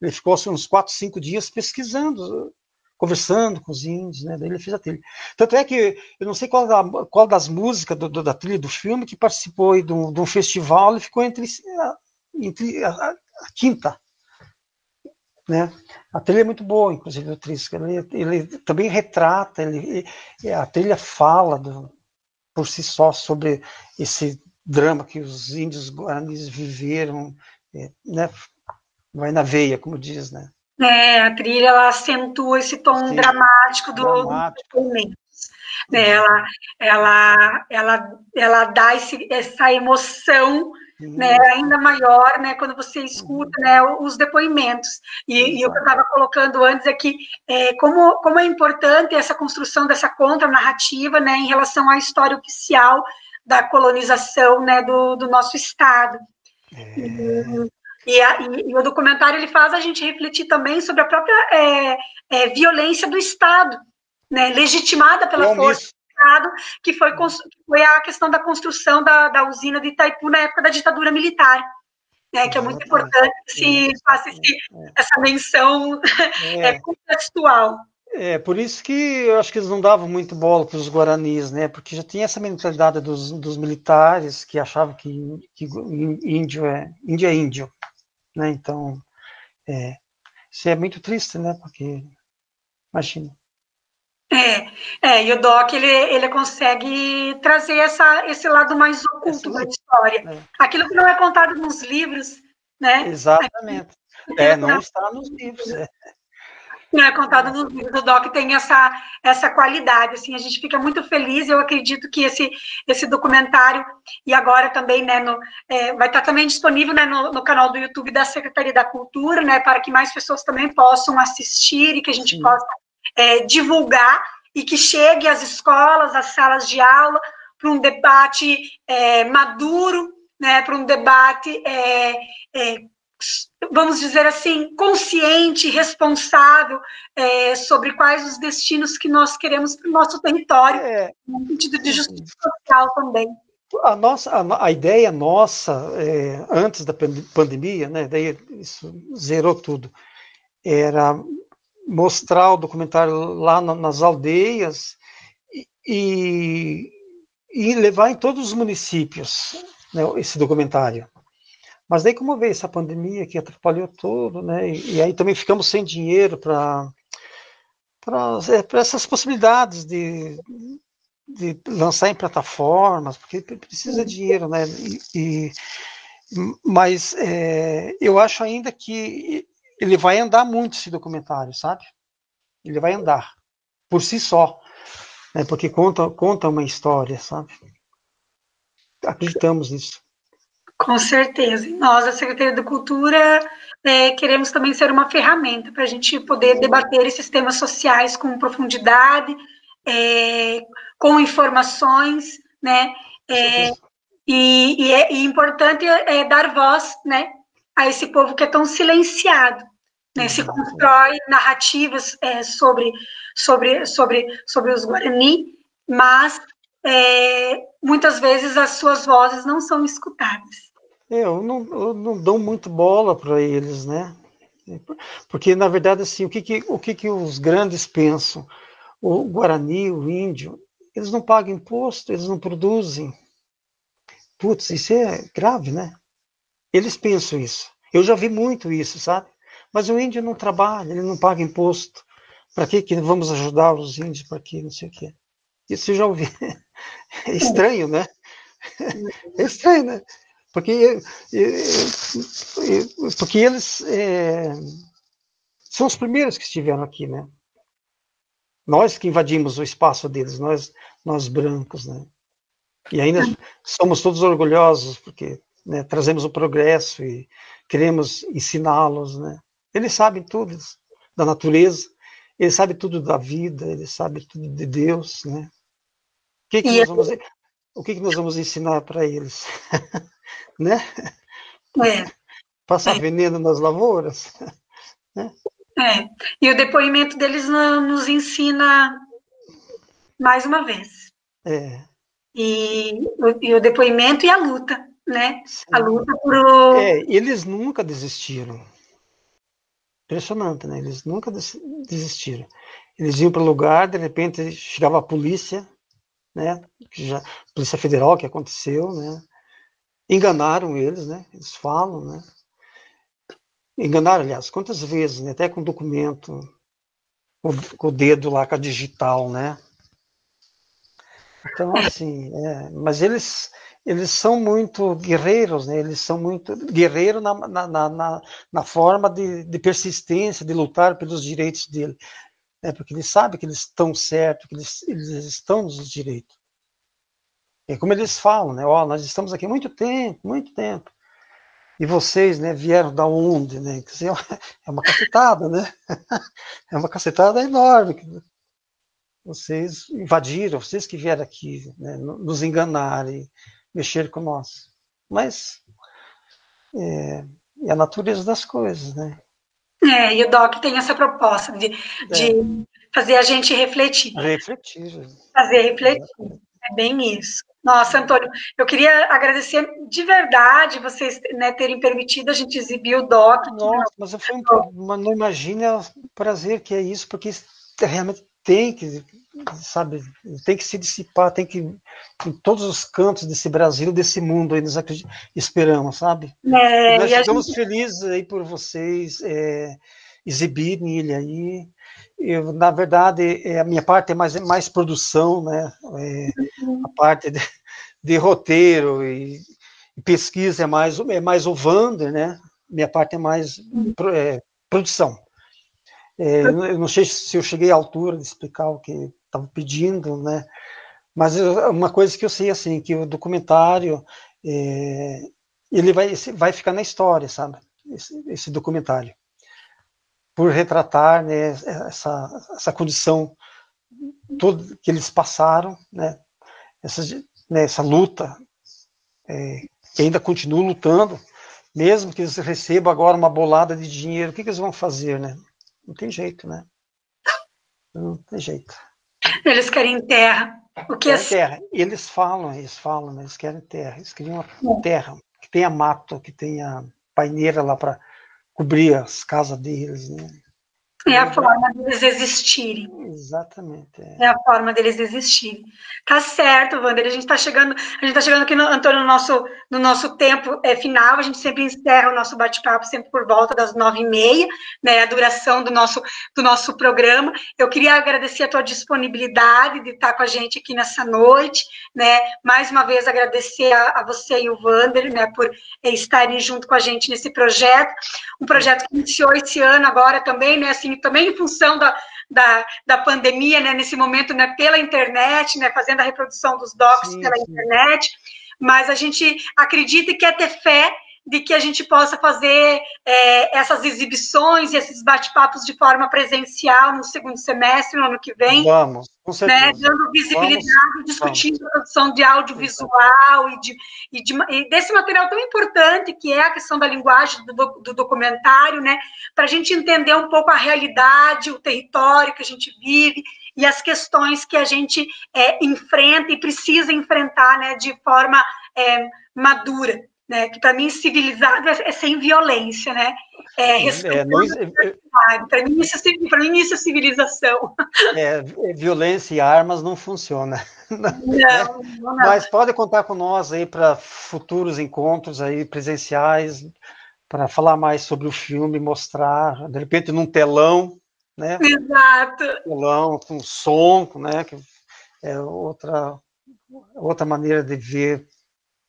S15: ele ficou assim, uns 4, 5 dias pesquisando, conversando com os índios, né? Daí ele fez a trilha. Tanto é que eu não sei qual das músicas da trilha do filme que participou de um festival, ele ficou entre a quinta, né? A trilha é muito boa, inclusive o Trisca. Ele também retrata, a trilha fala por si só sobre esse drama que os índios guaranis viveram, né? Vai na veia, como diz, né?
S14: A trilha ela acentua esse tom dramático dos documentos. Ela dá essa emoção, né, ainda maior, né, quando você escuta, né, os depoimentos. E o que eu estava colocando antes é que como é importante essa construção dessa contranarrativa, né, em relação à história oficial da colonização, né, do nosso estado. E o documentário ele faz a gente refletir também sobre a própria violência do Estado, né, legitimada pela força do Estado, que foi a questão da construção da usina de Itaipu na época da ditadura militar. né, que é muito importante que se faça essa menção contextual.
S15: Por isso que eu acho que eles não davam muito bola para os guaranis, né? Porque já tinha essa mentalidade dos militares que achavam que índio é índio, né? Então, isso é muito triste, né? Porque, imagina.
S14: E o Doc, ele consegue trazer esse lado mais oculto da história. Aquilo que não é contado nos livros, né?
S15: Exatamente. Não está nos livros,
S14: Não é contado nos livros. O Doc tem essa qualidade, assim, a gente fica muito feliz. Eu acredito que esse documentário, e agora também, né, vai estar também disponível, né, no canal do YouTube da Secretaria da Cultura, né, para que mais pessoas também possam assistir e que a gente possa divulgar e que chegue às escolas, às salas de aula, para um debate maduro, né, para um debate vamos dizer assim, consciente, responsável, sobre quais os destinos que nós queremos para o nosso território, no sentido de justiça social também.
S15: A ideia nossa, antes da pandemia, né, daí isso zerou tudo, era mostrar o documentário lá nas aldeias e levar em todos os municípios, né, esse documentário. Mas daí, como veio essa pandemia que atrapalhou tudo, né? E aí também ficamos sem dinheiro para essas possibilidades de lançar em plataformas, porque precisa de dinheiro, né? Mas eu acho ainda que ele vai andar muito, esse documentário, sabe? Ele vai andar por si só, né? Porque conta uma história, sabe? Acreditamos nisso.
S14: Com certeza. Nós, da Secretaria da Cultura, queremos também ser uma ferramenta para a gente poder debater esses temas sociais com profundidade, com informações, né? E importante dar voz, né, a esse povo que é tão silenciado, né? Se constrói narrativas sobre os Guarani, mas muitas vezes as suas vozes não são escutadas.
S15: Eu não dou muito bola para eles, né? Porque, na verdade, assim, o que os grandes pensam? O Guarani, o índio, eles não pagam imposto, eles não produzem. Putz, isso é grave, né? Eles pensam isso. Eu já vi muito isso, sabe? Mas o índio não trabalha, ele não paga imposto. Para que vamos ajudar os índios? Para que não sei o quê? Isso eu já ouvi. É estranho, né? É estranho, né? Porque eles são os primeiros que estiveram aqui, né? Nós que invadimos o espaço deles, nós brancos, né? E ainda somos todos orgulhosos porque, né, trazemos o progresso e queremos ensiná-los, né? Eles sabem tudo da natureza, eles sabem tudo da vida, eles sabem tudo de Deus, né? O que nós vamos ensinar para eles? Né? Passar veneno nas lavouras? Né?
S14: E o depoimento deles nos ensina mais uma vez. E o depoimento e a luta, né? Sim. A luta por...
S15: eles nunca desistiram. Impressionante, né? Eles nunca desistiram. Eles iam para o lugar, de repente chegava a polícia, né? Polícia Federal, que aconteceu, né? Enganaram eles, né? Eles falam, né? Enganaram, aliás, quantas vezes, né? Até com documento, com o dedo lá, com a digital, né? Então, assim, mas eles são muito guerreiros, né? Eles são muito guerreiros na forma de persistência, de lutar pelos direitos dele, né? Porque eles sabem que eles estão certos, que eles estão nos direitos. É como eles falam, né? Nós estamos aqui há muito tempo. E vocês, né, vieram da onde, né? Quer dizer, é uma cacetada, né? É uma cacetada enorme. Vocês invadiram, vocês que vieram aqui, né, nos enganar e mexer com nós. Mas é a natureza das coisas, né?
S14: E o Doc tem essa proposta de fazer a gente refletir.
S15: Refletir.
S14: Fazer refletir. É bem isso. Nossa, Antônio, eu queria agradecer de verdade vocês, né, terem permitido a gente exibir o doc.
S15: Nossa, mas foi não imagina o prazer que é isso, porque realmente tem que, sabe, tem que se dissipar, tem que, em todos os cantos desse Brasil, desse mundo aí, nós esperamos, sabe? Nós ficamos felizes aí por vocês exibirem ele aí. Eu, na verdade, a minha parte é mais produção, né? A parte de roteiro e pesquisa é mais o Wander, né? Minha parte é mais produção. Eu não sei se eu cheguei à altura de explicar o que estava pedindo, né? Mas uma coisa que eu sei, assim, que o documentário, ele vai ficar na história, sabe? Esse documentário. Por retratar, né, essa condição toda que eles passaram, né? Essa luta, que ainda continuam lutando, mesmo que eles recebam agora uma bolada de dinheiro, o que eles vão fazer, né? Não tem jeito, né? Não tem jeito.
S14: Eles querem terra. O que
S15: terra. E eles falam, né? Eles querem terra. Eles queriam uma terra que tenha mato, que tenha paineira lá para cobrir as casas deles, né?
S14: É a forma deles existirem.
S15: Exatamente.
S14: É a forma deles existirem. Tá certo, Wander. A gente está chegando aqui, Antônio, no nosso tempo final. A gente sempre encerra o nosso bate-papo sempre por volta das 9h30, né? A duração do nosso programa. Eu queria agradecer a tua disponibilidade de estar com a gente aqui nessa noite, né? Mais uma vez agradecer a você e o Wander, né? Por estarem junto com a gente nesse projeto. Um projeto que iniciou esse ano agora também, né? Assim, também em função da pandemia, né, nesse momento, né, pela internet, né, fazendo a reprodução dos docs pela internet, mas a gente acredita e quer ter fé de que a gente possa fazer essas exibições e esses bate-papos de forma presencial no segundo semestre, no ano que vem.
S15: Vamos, com certeza.
S14: Né, dando visibilidade, discutindo a produção de audiovisual e desse material tão importante que é a questão da linguagem do documentário, né, para a gente entender um pouco a realidade, o território que a gente vive e as questões que a gente enfrenta e precisa enfrentar, né, de forma madura. Né, que para mim civilizado é sem violência, né? Para mim isso é civilização.
S15: Violência e armas não funciona. Não. Mas pode contar com nós aí para futuros encontros aí presenciais, para falar mais sobre o filme, mostrar, de repente num telão, né?
S14: Exato.
S15: Telão com som, né? Que é outra maneira de ver.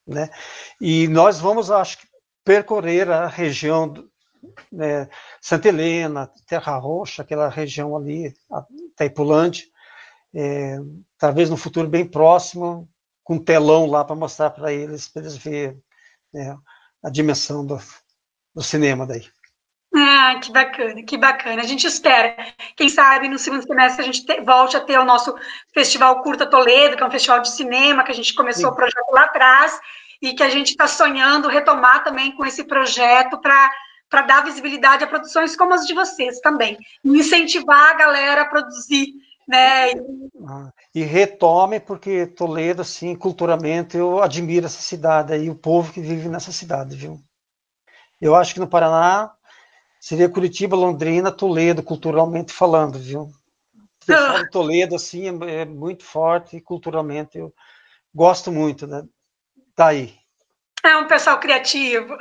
S15: Né? E nós vamos, acho que, percorrer a região, né, Santa Helena, Terra Roxa, aquela região ali, Itaipulândia, talvez no futuro bem próximo, com um telão lá para mostrar para eles verem, né, a dimensão do cinema daí.
S14: Ah, que bacana, que bacana. A gente espera. Quem sabe no segundo semestre a gente volte a ter o nosso Festival Curta Toledo, que é um festival de cinema, que a gente começou o projeto lá atrás, e que a gente está sonhando retomar também com esse projeto para dar visibilidade a produções como as de vocês também. E incentivar a galera a produzir, né?
S15: E retome, porque Toledo, assim, culturalmente, eu admiro essa cidade aí, o povo que vive nessa cidade, viu? Eu acho que no Paraná seria Curitiba, Londrina, Toledo, culturalmente falando, viu? O pessoal de Toledo, assim, é muito forte, e culturalmente eu gosto muito, né? Daí.
S14: É um pessoal criativo.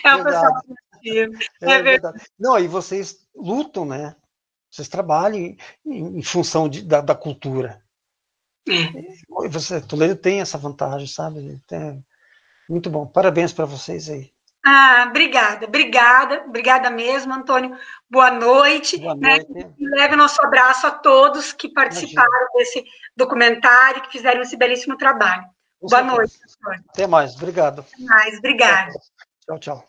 S14: É um pessoal criativo. É verdade.
S15: Não, e vocês lutam, né? Vocês trabalham em função da cultura. Toledo tem essa vantagem, sabe? Muito bom. Parabéns para vocês aí.
S14: Ah, obrigada mesmo, Antônio. Boa noite.
S15: Boa noite.
S14: Né? E leve nosso abraço a todos que participaram desse documentário, que fizeram esse belíssimo trabalho. Boa noite, Antônio.
S15: Até mais, obrigado.
S14: Até mais, obrigada.
S15: Tchau, tchau.